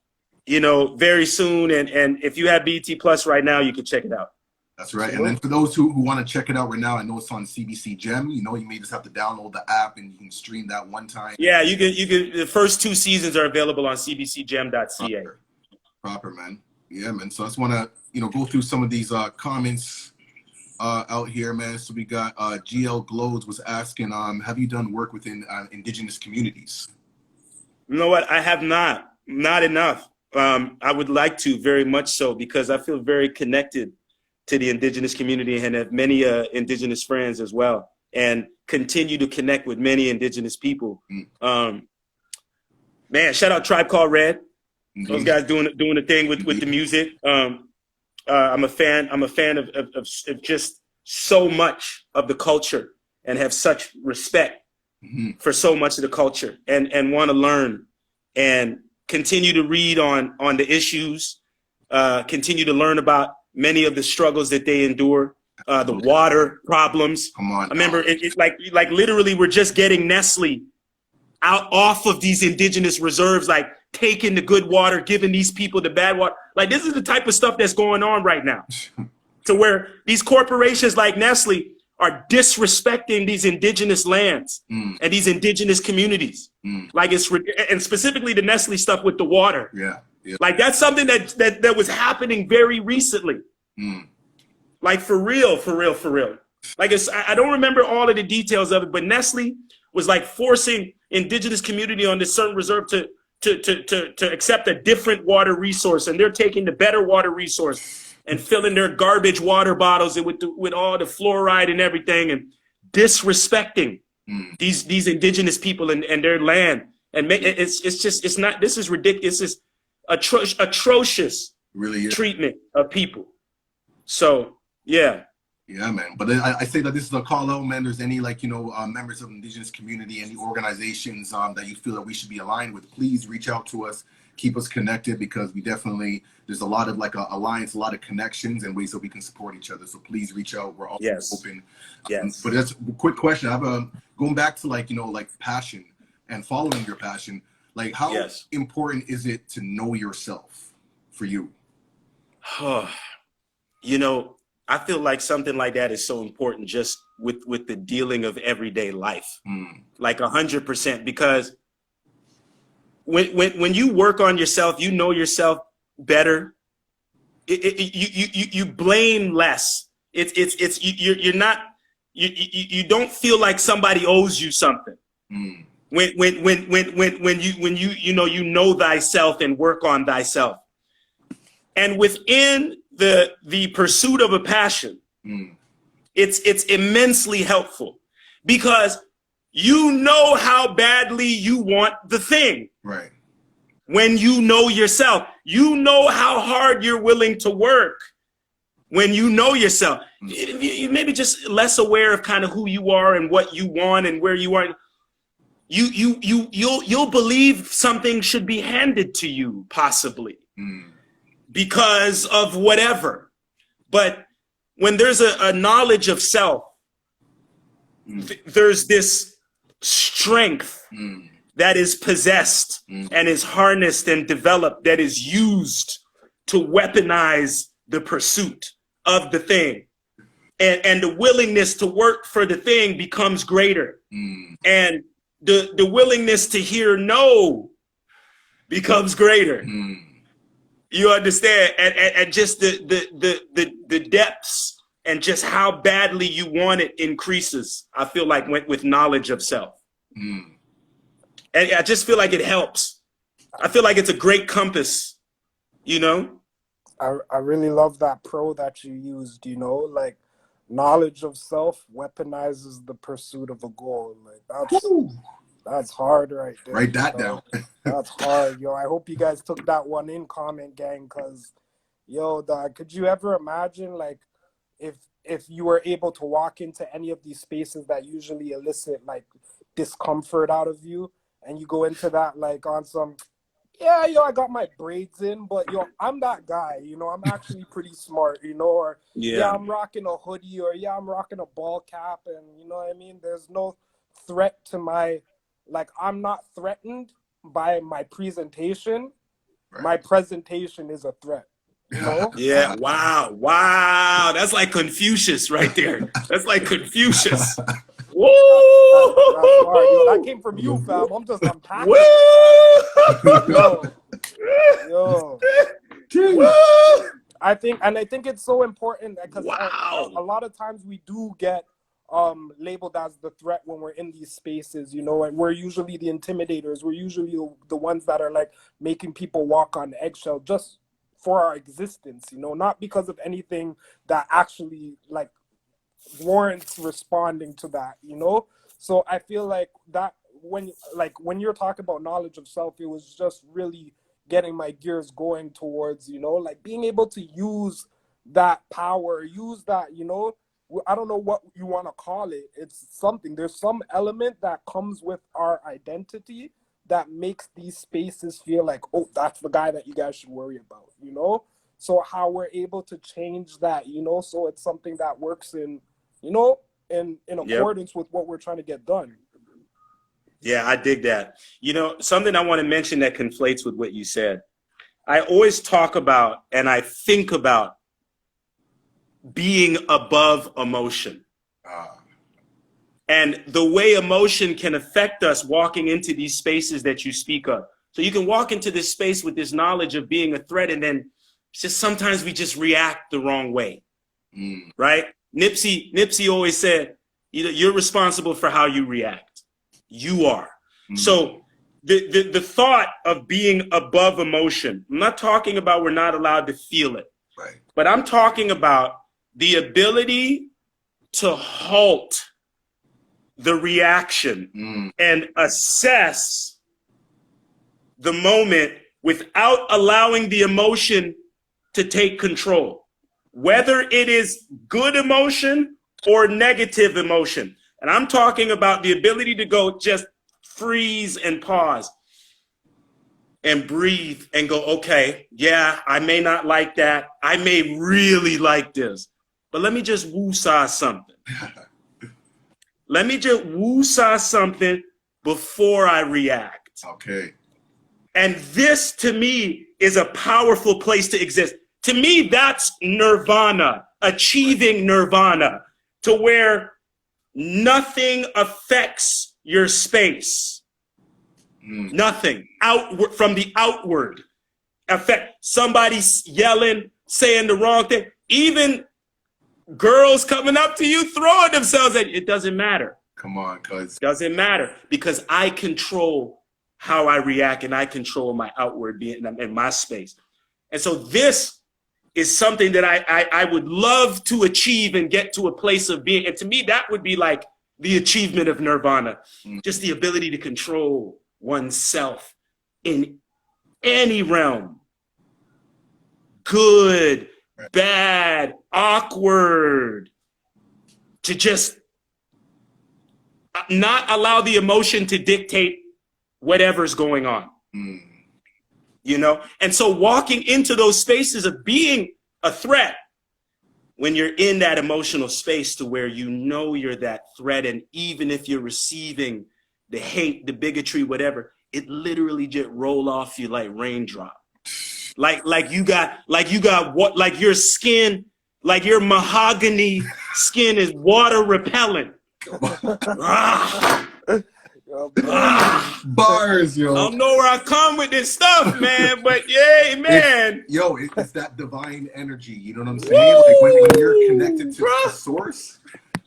you know, very soon, and if you have BET Plus right now, you can check it out. That's right. And then for those who want to check it out right now, I know it's on CBC Gem. You know, you may just have to download the app and you can stream that one time. Yeah, you can. The first 2 seasons are available on cbcgem.ca. Proper, man. Yeah, man. So I just want to, you know, go through some of these comments out here, man. So we got GL Glows was asking, have you done work within Indigenous communities? You know what? I have not enough. I would like to, very much so, because I feel very connected to the Indigenous community and have many Indigenous friends as well, and continue to connect with many Indigenous people. Man, shout out Tribe Called Red. Those guys doing the thing with the music. I'm a fan of just so much of the culture, and have such respect for so much of the culture, and want to learn and continue to read on the issues, continue to learn about many of the struggles that they endure, the water problems. Come on. I remember it's like literally we're just getting Nestle off of these Indigenous reserves, like taking the good water, giving these people the bad water. Like, this is the type of stuff that's going on right now. To where these corporations like Nestle are disrespecting these Indigenous lands and these Indigenous communities. Like, and specifically the Nestle stuff with the water. Yeah. Like, that's something that was happening very recently. Like, for real. Like, I don't remember all of the details of it, but Nestle was like forcing Indigenous community on this certain reserve to accept a different water resource, and they're taking the better water resource and filling their garbage water bottles with all the fluoride and everything, and disrespecting these indigenous people and their land. And it's not, this is ridiculous. This is atrocious really treatment of people. So, yeah. Yeah, man. But I say that this is a call out, man. There's any members of the indigenous community, any organizations that you feel that we should be aligned with, please reach out to us, keep us connected, because we definitely, there's a lot of alliance, a lot of connections and ways that we can support each other. So please reach out. We're all open. Yes. But that's a quick question. I have going back to passion and following your passion. Like, how important is it to know yourself for you? I feel like something like that is so important just with the dealing of everyday life, like 100%, because when you work on yourself, you know yourself better. You blame less. You're not, you don't feel like somebody owes you something. When you know thyself and work on thyself, and within the pursuit of a passion, it's immensely helpful, because you know how badly you want the thing. Right. When you know yourself, you know how hard you're willing to work. When you know yourself, you maybe just less aware of kind of who you are and what you want and where you are. You'll believe something should be handed to you, possibly. Because of whatever. But when there's a knowledge of self, there's this strength that is possessed and is harnessed and developed, that is used to weaponize the pursuit of the thing. And the willingness to work for the thing becomes greater. And the willingness to hear no becomes greater. You understand? And just the depths and just how badly you want it increases, I feel like, with knowledge of self. And I just feel like it helps. I feel like it's a great compass, I really love that pro that you used, like knowledge of self weaponizes the pursuit of a goal. Like that's hard right there. Write that down. That's hard, yo. I hope you guys took that one in, comment gang, because, yo, dog, could you ever imagine, like, if you were able to walk into any of these spaces that usually elicit, like, discomfort out of you, and you go into that, like, on some, I got my braids in, but, I'm that guy, I'm actually pretty smart, or, I'm rocking a hoodie, or, I'm rocking a ball cap, and, you know what I mean? There's no threat to my... Like, I'm not threatened by my presentation. Right. My presentation is a threat. Yeah. Wow. That's like Confucius right there. That's like Confucius. Woo! That's hard. That came from you, fam. I'm packing. Yo. I think it's so important because a lot of times we do get labeled as the threat when we're in these spaces, and we're usually the intimidators. We're usually the ones that are like making people walk on eggshell just for our existence, not because of anything that actually like warrants responding to that, So I feel like that when you're talking about knowledge of self, it was just really getting my gears going towards, like being able to use that power, use that, I don't know what you want to call it. It's something. There's some element that comes with our identity that makes these spaces feel like, oh, that's the guy that you guys should worry about, So how we're able to change that, so it's something that works in accordance with what we're trying to get done. Yeah, I dig that. Something I want to mention that conflates with what you said. I always talk about and I think about being above emotion. And the way emotion can affect us walking into these spaces that you speak of. So you can walk into this space with this knowledge of being a threat, and then just sometimes we just react the wrong way, right? Nipsey always said, you're responsible for how you react. You are. So the thought of being above emotion. I'm not talking about we're not allowed to feel it, right? But I'm talking about the ability to halt the reaction and assess the moment without allowing the emotion to take control, whether it is good emotion or negative emotion. And I'm talking about the ability to go just freeze and pause and breathe and go, okay, yeah, I may not like that. I may really like this, but let me just woo-saw something. Let me just woo-saw something before I react. Okay. And this, to me, is a powerful place to exist. To me, that's nirvana, achieving nirvana, to where nothing affects your space. Nothing outward from the outward affect. Somebody's yelling, saying the wrong thing. Even girls coming up to you, throwing themselves at you. It doesn't matter. Come on, cuz. Doesn't matter, because I control how I react and I control my outward being in my space. And so this is something that I would love to achieve and get to a place of being. And to me, that would be like the achievement of nirvana, just the ability to control oneself in any realm. Good, bad, awkward, to just not allow the emotion to dictate whatever's going on. You know? And so walking into those spaces of being a threat, when you're in that emotional space to where you know you're that threat, and even if you're receiving the hate, the bigotry, whatever, it literally just roll off you like raindrop. Like you got what, like your skin, like your mahogany skin is water repellent. Bars, yo. I don't know where I come with this stuff, man, but yeah, man. It's that divine energy, you know what I'm saying? Like when you're connected to source,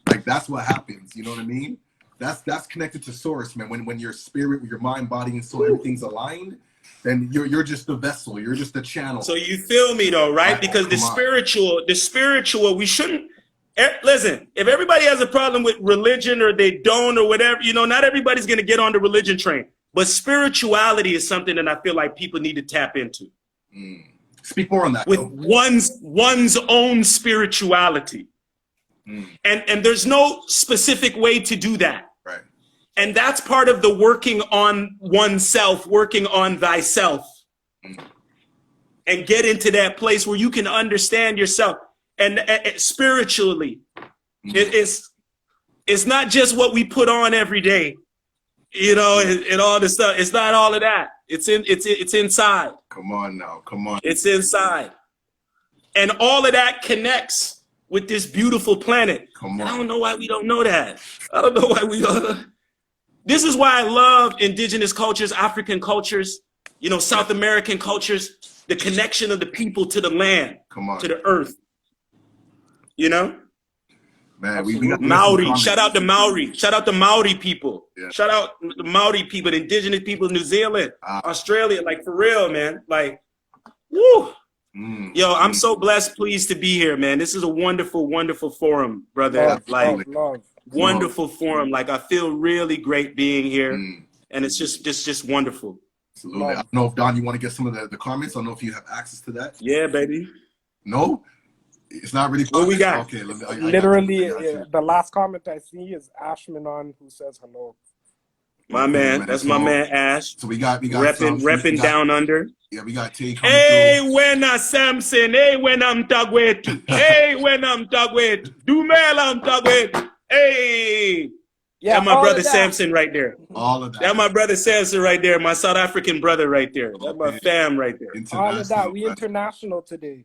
like that's what happens, you know what I mean? That's connected to source, man. When your spirit, your mind, body, and soul, everything's aligned, then you're just the vessel, you're just the channel. So you feel me though, right? Because the spiritual, we shouldn't listen, if everybody has a problem with religion or they don't or whatever, you know, not everybody's gonna get on the religion train. But spirituality is something that I feel like people need to tap into. Speak more on that. With one's own spirituality. And there's no specific way to do that. Right. And that's part of the working on oneself, working on thyself. And get into that place where you can understand yourself. And spiritually, it's not just what we put on every day, you know, and all this stuff. It's not all of that. It's inside. Come on now, come on. It's inside, and all of that connects with this beautiful planet. Come on. And I don't know why we don't know that. I don't know why we don't. This is why I love indigenous cultures, African cultures, you know, South American cultures, the connection of the people to the land, to the earth. You know, man, we got Maori. Shout out to Maori. Shout out to Maori people. Yeah. Shout out the Maori people, the indigenous people, New Zealand, Australia. Like for real, man. Like, woo. Yo, I'm so blessed, pleased to be here, man. This is a wonderful, wonderful forum, brother. Wonderful forum. Like I feel really great being here, and it's just wonderful. Absolutely. I don't know if Don, you want to get some of the comments. I don't know if you have access to that. Yeah, baby. No. It's not really. What we got? Okay, literally, the last comment I see is Ashmanon, who says hello. My man, that's my man Ash. So we got repping down under. Yeah, we got Tay. Hey, when I Samson. Hey, when I'm Tagwet. Hey, when I'm Tagwet. Dumel I'm Tagwet. Hey. Yeah, that's my brother Samson right there. All of that. That's my brother Samson right there. My South African brother right there. That's my fam right there. All of that. We international today.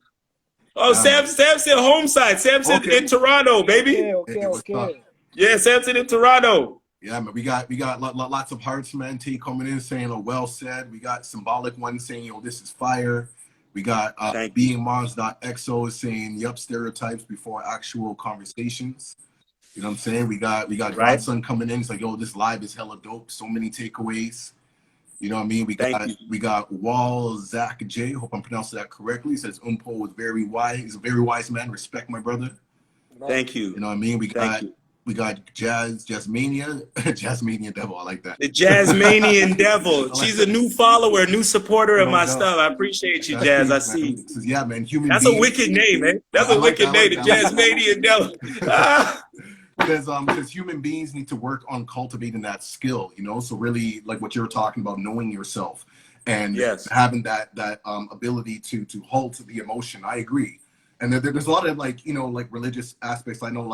Oh, Samson home side. Samson in Toronto, baby. Okay. Yeah, Samson in Toronto. Yeah, man, we got lots of hearts, man. T coming in saying, "Oh, well said." We got symbolic one saying, "Oh, this is fire." We got beingmars.xo saying, "Yup, stereotypes before actual conversations." You know what I'm saying? We got Godson coming in. He's like, "Yo, this live is hella dope. So many takeaways." You know what I mean? Thank you. We got Wall Zach J. Hope I'm pronouncing that correctly. He says Mpho is very wise. He's a very wise man. Respect, my brother. Thank you. You know what I mean? We got Jazzmania, Jazzmania Devil. I like that. The Jazzmanian Devil. She's a new follower, new supporter of my stuff. I appreciate you, Jazz. I see. Says, yeah, man. That's a wicked name, man. That's a wicked name, the Jazzmanian Devil. Because human beings need to work on cultivating that skill, you know. So really, like what you were talking about, knowing yourself and having that ability to halt the emotion. I agree. And there's a lot of like, you know, like religious aspects. I know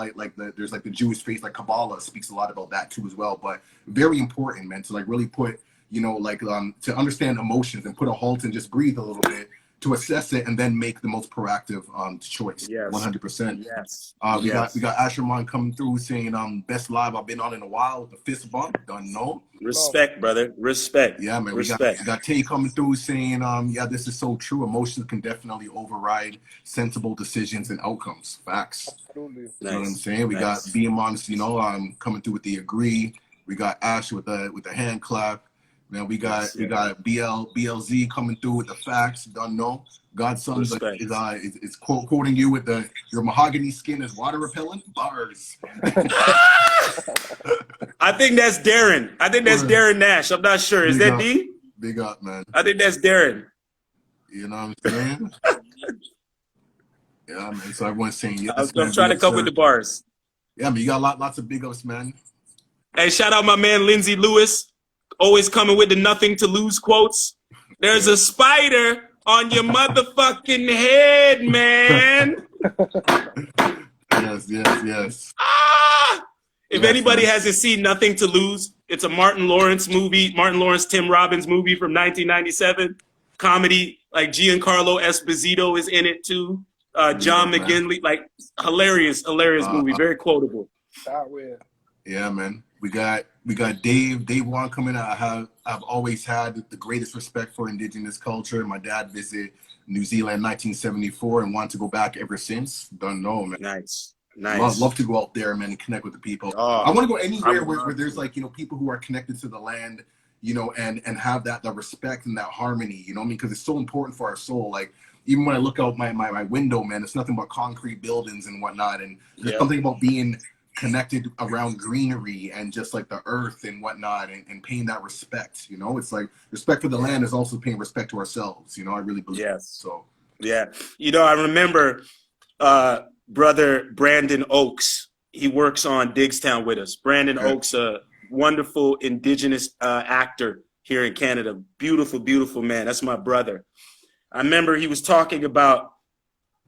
there's like the Jewish faith, like Kabbalah speaks a lot about that too as well. But very important, man, to like really put, you know, like to understand emotions and put a halt and just breathe a little bit to assess it and then make the most proactive choice. Yes. 100%. Yes. We got Asherman coming through saying best live I've been on in a while with the fist bump. Don't know. Respect, brother. Respect. Yeah, man. Respect. We got Tay coming through saying yeah, this is so true. Emotions can definitely override sensible decisions and outcomes. Facts. Absolutely. You know what I'm saying? We got being honest, you know, coming through with the agree. We got Ash with the hand clap. Man, we got BLZ coming through with the facts. Don't know. Godson is quoting you with your mahogany skin is water repellent. Bars. I think that's Darren. Darren Nash. I'm not sure. Is that D? Big up, man. I think that's Darren. You know what I'm saying? Yeah, man. So everyone's saying yes. I'm trying to come with the bars. Yeah, man. You got lots of big ups, man. Hey, shout out my man Lindsay Lewis. Always coming with the nothing to lose quotes. There's a spider on your motherfucking head, man. Yes. If anybody hasn't seen Nothing to Lose, it's a Martin Lawrence, Tim Robbins movie from 1997. Comedy, like Giancarlo Esposito is in it too. John McGinley, like hilarious movie, very quotable. Yeah, man. We got Dave Wan coming out. I've always had the greatest respect for indigenous culture. My dad visited New Zealand in 1974 and wanted to go back ever since. Don't know, man. Nice. Love to go out there, man, and connect with the people. I want to go anywhere where there's like, you know, people who are connected to the land, you know, and have that respect and that harmony, you know what I mean? Because it's so important for our soul. Like, even when I look out my window, man, it's nothing but concrete buildings and whatnot. And there's something about being connected around greenery and just like the earth and whatnot and paying that respect, you know. It's like respect for the land is also paying respect to ourselves, you know. I really believe so. Yeah, you know, I remember brother Brandon Oakes, he works on Digstown with us. Brandon Oakes, a wonderful indigenous actor here in Canada. Beautiful man. That's my brother. I remember he was talking about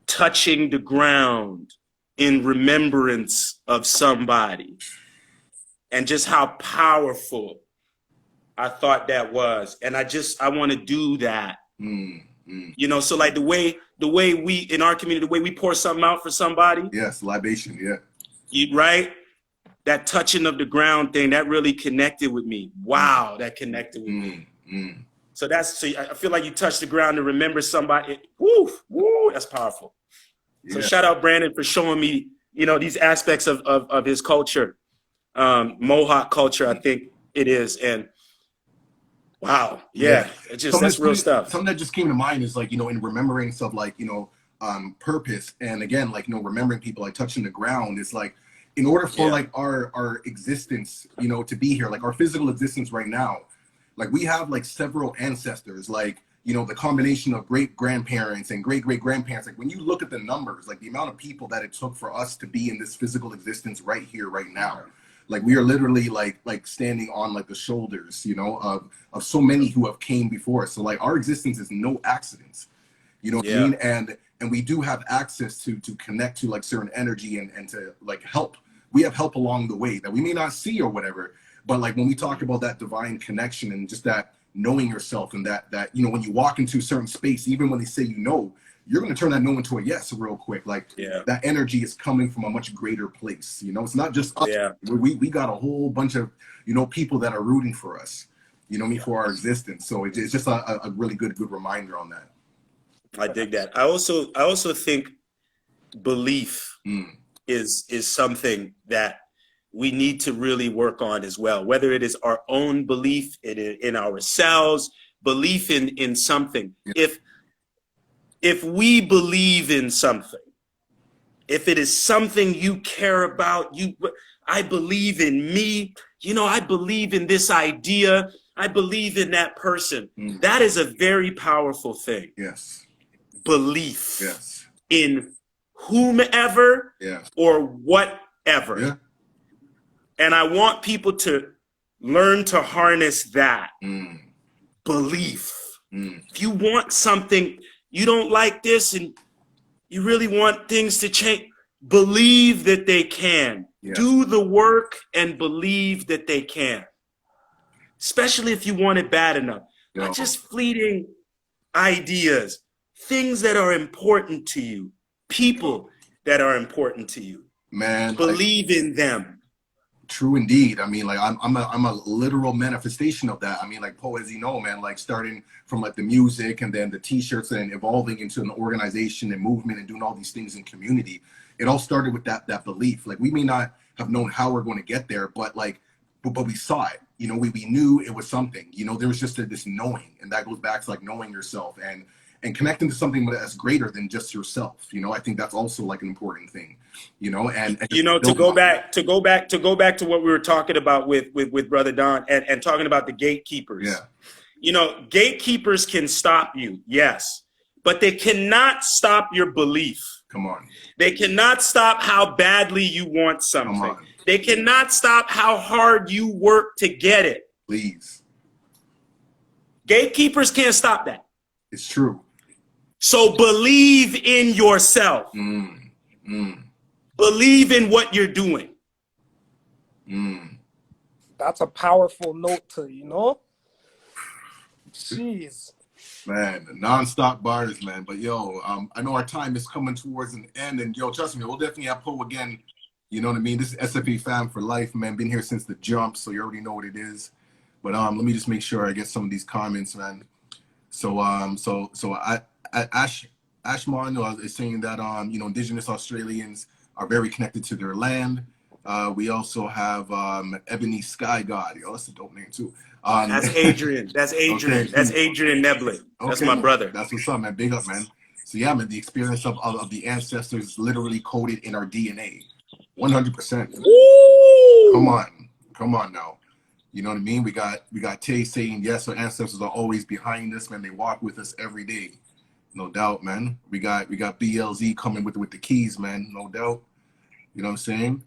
touching the ground in remembrance of somebody and just how powerful I thought that was. And I want to do that. You know, so like the way we in our community, the way we pour something out for somebody. Yes, libation, right? That touching of the ground thing, that really connected with me. Wow, that connected with me. So I feel like you touch the ground to remember somebody. Woo, that's powerful. So shout out Brandon for showing me, you know, these aspects of his culture, Mohawk culture, I think it is. And wow, that's real stuff. Something that just came to mind is like, you know, in remembrance of like, you know, purpose. And again, like, you know, remembering people, like touching the ground. It's like, in order for like our existence, you know, to be here, like our physical existence right now, like we have like several ancestors, like, you know, the combination of great grandparents and great grandparents. Like when you look at the numbers, like the amount of people that it took for us to be in this physical existence right here, right now, like we are literally like standing on like the shoulders, you know, of so many who have came before us. So like our existence is no accidents, you know what I mean? And we do have access to connect to like certain energy and to like help. We have help along the way that we may not see or whatever. But like when we talk about that divine connection and just that knowing yourself and that, you know, when you walk into a certain space, even when they say, you know, you're going to turn that no into a yes real quick. Like that energy is coming from a much greater place. You know, it's not just us. We got a whole bunch of, you know, people that are rooting for us, you know what I mean, for our existence. So it's just a really good reminder on that. I dig that. I also think belief is something that we need to really work on as well, whether it is our own belief in ourselves, belief in something. If we believe in something, if it is something you care about, I believe in me, I believe in this idea, I believe in that person. That is a very powerful thing. Yes. Belief. Yes. In whomever or whatever. Yeah. And I want people to learn to harness that belief. If you want something, you don't like this and you really want things to change, believe that they can. Do the work and believe that they can. Especially if you want it bad enough. Not just fleeting ideas, things that are important to you, people that are important to you. Man, believe in them. True indeed. I mean, like I'm a literal manifestation of that. I mean, like Poe, as you know, man, like starting from like the music and then the t-shirts and evolving into an organization and movement and doing all these things in community. It all started with that belief. Like we may not have known how we're going to get there, but we saw it. We knew it was something. There was just this knowing, and that goes back to like knowing yourself and connecting to something that's greater than just yourself. I think that's also like an important thing. And to go back to what we were talking about with Brother Don and talking about the gatekeepers. Gatekeepers can stop you, yes, but they cannot stop your belief. Come on. They cannot stop how badly you want something. They cannot stop how hard you work to get it. Please. Gatekeepers can't stop that. It's true. So believe in yourself. Believe in what you're doing. That's a powerful note to, Jeez. Man, the non-stop bars, man. But yo, I know our time is coming towards an end, and yo, trust me, we'll definitely have Poe again. You know what I mean? This is SFA fam for life, man. Been here since the jump, so you already know what it is. But let me just make sure I get some of these comments, man. So Ashmon is saying that Indigenous Australians are very connected to their land. We also have Ebony Sky God. Yo, that's a dope name too. That's Adrian. That's Adrian. Okay. That's Adrian Neblin. That's my brother. That's what's up, man. Big up, man. So yeah, man, the experience of the ancestors is literally coded in our DNA. 100%. Come on now. You know what I mean? We got Tay saying yes, our ancestors are always behind us, man. They walk with us every day. No doubt, man. We got BLZ coming with the keys, man. No doubt. You know what I'm saying?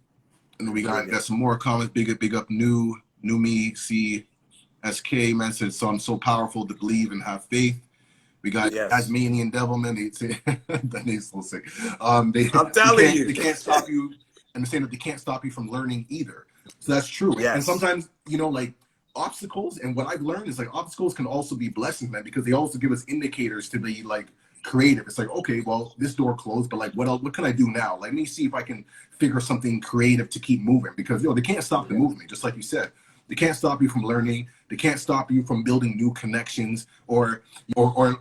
And then we got some more comments. Big up new me, CSK, man, said, so I'm so powerful to believe and have faith. We got Tasmanian Devil, man. They say that name's so sick. I'm telling you. They can't stop you, and they're saying that they can't stop you from learning either. So that's true. Yes. And sometimes, like obstacles, and what I've learned is like obstacles can also be blessings, man, because they also give us indicators to be like creative. It's like, okay, well, this door closed, but like what can I do now? Let me see if I can figure something creative to keep moving, because they can't stop the movement, just like you said. They can't stop you from learning. They can't stop you from building new connections or Underground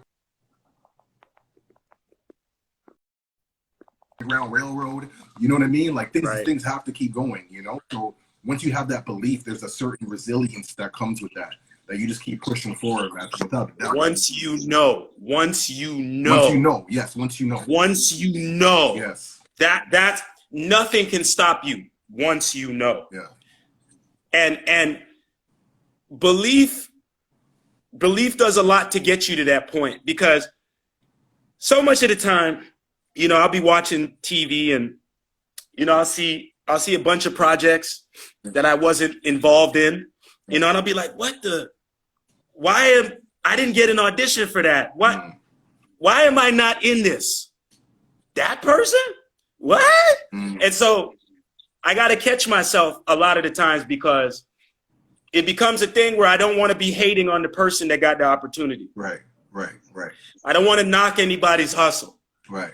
Railroad. You know what I mean? Like things have to keep going, So once you have that belief, there's a certain resilience that comes with that you just keep pushing forward, man. Without a doubt. Once you know. Yes. That's nothing can stop you once you know. Yeah. And belief does a lot to get you to that point, because so much of the time, I'll be watching TV and, I'll see a bunch of projects that I wasn't involved in, and I'll be like, I didn't get an audition for that. Why am I not in this? That person? What? And so I got to catch myself a lot of the times, because it becomes a thing where I don't want to be hating on the person that got the opportunity. Right. I don't want to knock anybody's hustle. Right.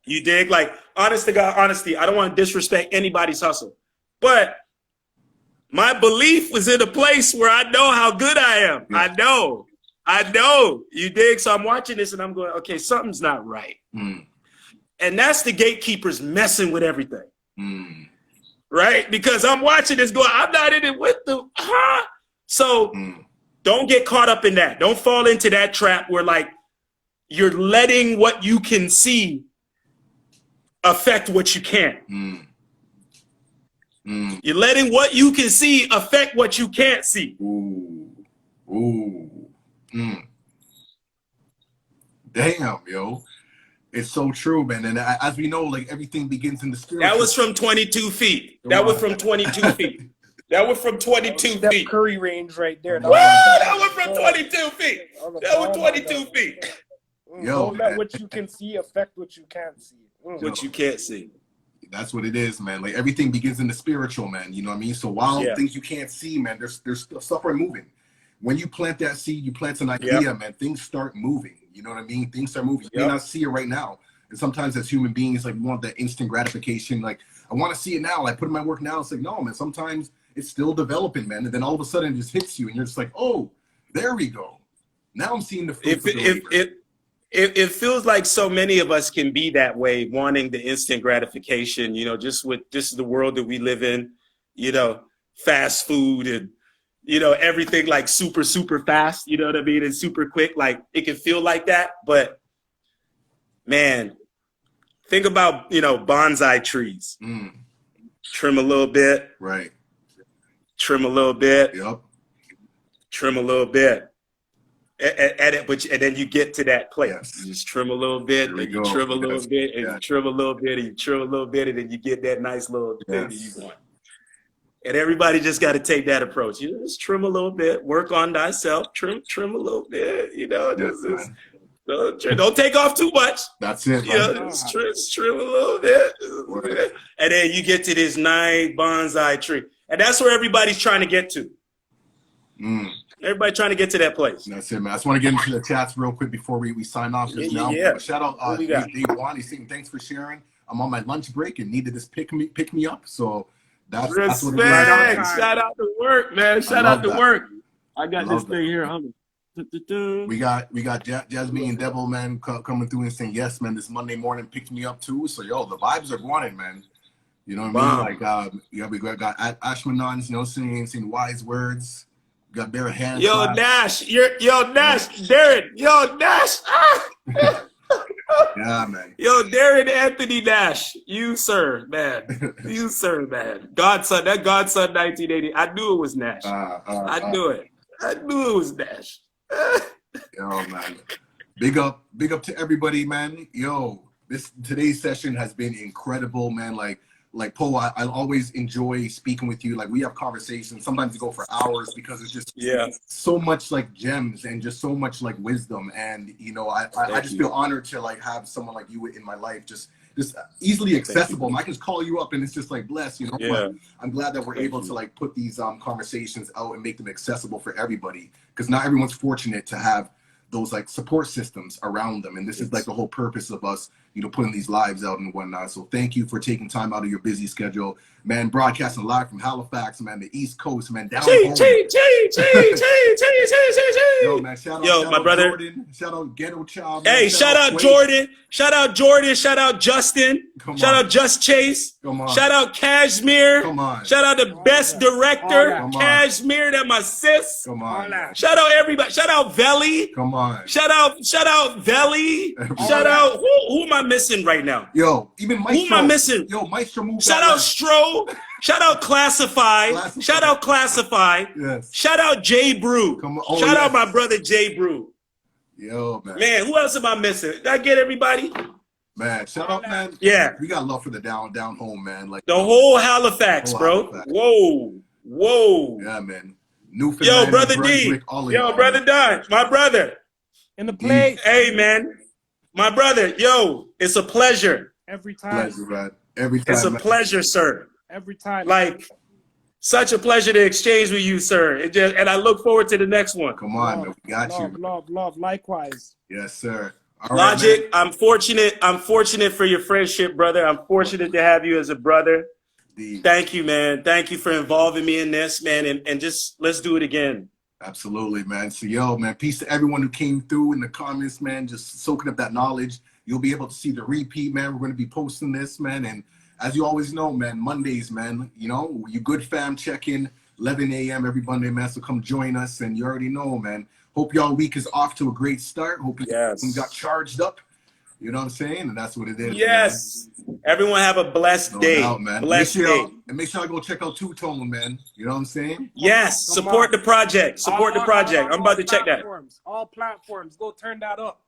You dig? Like, honest to God, honesty, I don't want to disrespect anybody's hustle. But my belief was in a place where I know how good I am. Yeah. I know. You dig? So I'm watching this and I'm going, okay, something's not right. And that's the gatekeepers messing with everything. right? Because I'm watching this going, I'm not in it with the, huh? So don't get caught up in that. Don't fall into that trap where like you're letting what you can see affect what you can't. You're letting what you can see affect what you can't see. Damn, yo. It's so true, man. And as we know, like everything begins in the spirit. That was from 22 feet. That was from 22 feet. That was from 22 Steph feet. Curry range right there. Woo! That was from 22 feet. That was 22 feet. Yo, don't let what you can see affect what you can't see. What you can't see. That's what it is, man. Like everything begins in the spiritual, man. You know what I mean? So while things you can't see, man, there's stuff are moving. When you plant that seed, you plant an idea, man, things start moving. You know what I mean? Things start moving. You may not see it right now. And sometimes as human beings, like we want that instant gratification. Like, I want to see it now. I put in my work now. It's like, no, man, sometimes it's still developing, man. And then all of a sudden it just hits you and you're just like, oh, there we go. Now I'm seeing the fruits of the labor. It feels like so many of us can be that way, wanting the instant gratification, you know, just the world that we live in, you know, fast food and, you know, everything like super, super fast, you know what I mean? And super quick, like it can feel like that. But man, think about, you know, bonsai trees. Trim a little bit. Right. Trim a little bit. Yep. Trim a little bit. And then you get to that place. Yes. You just trim a little bit, and you trim a little bit, and you trim a little bit, and you trim a little bit, and then you get that nice little thing that you want. And everybody just got to take that approach. You just trim a little bit, work on thyself, trim a little bit, you know, don't take off too much. That's it. You know, just trim a little bit. And then you get to this nice bonsai tree. And that's where everybody's trying to get to. Everybody trying to get to that place. That's it, man. I just want to get into the chats real quick before we sign off just now. Shout out Dave Juan. He's saying thanks for sharing. I'm on my lunch break and needed this pick me up. So that's what it is. Shout out to work, man. Shout out to work. I got this thing here. We got Jasmine and Devil, man, coming through and saying, yes, man, this Monday morning picked me up too. So yo, the vibes are wanted, man. You know what I mean? Like we got Ashmanons, you know, saying wise words. Got bare hands. Yo, Nash. Nash. Darren. Yo, Nash. Yeah, man. Yo, Darren Anthony Nash. You, sir, man. You, sir, man. Godson. That Godson 1980. I knew it was Nash. I knew it. I knew it was Nash. Yo, man. Big up to everybody, man. Yo, today's session has been incredible, man. Like Poe, I always enjoy speaking with you. Like we have conversations. Sometimes we go for hours because it's just so much like gems and just so much like wisdom. And you know, I just feel honored to like have someone like you in my life. Just easily accessible. I can just call you up and it's just like bless, you know. But I'm glad that we're able to like put these conversations out and make them accessible for everybody. Because not everyone's fortunate to have those like support systems around them. And this is like the whole purpose of us, you know, putting these lives out and whatnot. So thank you for taking time out of your busy schedule, man. Broadcasting live from Halifax, man, the East Coast, man. Down home. Yo, man, shout out my brother. Jordan. Shout out Ghetto Child. Hey, shout out Jordan. Shout out Jordan. Shout out Justin. Shout out Just Chase. Shout out Cashmere. Shout out the best director, Cashmere. That my sis. Shout out everybody. Shout out Veli. Shout out Veli. Shout out who am I missing right now? Yo, even Maestro. Who am I missing? Yo, Maestro moved. Shout out Stro. Shout out Classified. Shout out Classified. Yes. Shout out J Brew. Shout out my brother J Brew. Yo, man. Man, who else am I missing? Did I get everybody? Man, shout out, man. Yeah. We got love for the down home, man. Like the whole Halifax, bro. Halifax. Whoa. Yeah, man. Newfoundland. Yo, brother D. Yo, brother Don. My brother. In the place. Hey, man. My brother. Yo, it's a pleasure. Every time. Pleasure, man. Every time. It's a pleasure, sir. Every time. Like, such a pleasure to exchange with you, sir. And I look forward to the next one. Come on, man. We got you. Love. Likewise. Yes, sir. All Logic, right, I'm fortunate for your friendship, brother. I'm fortunate to have you as a brother. Thank you, man. Thank you for involving me in this, man. And just let's do it again. Absolutely, man. So, yo, man, peace to everyone who came through in the comments, man, just soaking up that knowledge. You'll be able to see the repeat, man. We're going to be posting this, man. And as you always know, man, Mondays, man, you know, you good fam check-in, 11 a.m. every Monday, man. So come join us, and you already know, man. Hope y'all week is off to a great start. Hope you got charged up. You know what I'm saying? And that's what it is. Yes. Man. Everyone have a blessed day. Doubt, man. Blessed day. And make sure I go check out Two Tone, man. You know what I'm saying? Yes. Support the project. Support the project. I'm about to check that. All platforms. Go turn that up.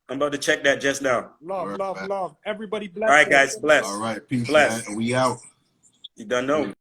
I'm about to check that just now. Love. Everybody bless. All right, guys. Bless. All right. Peace, bless. Man. We out. You done know.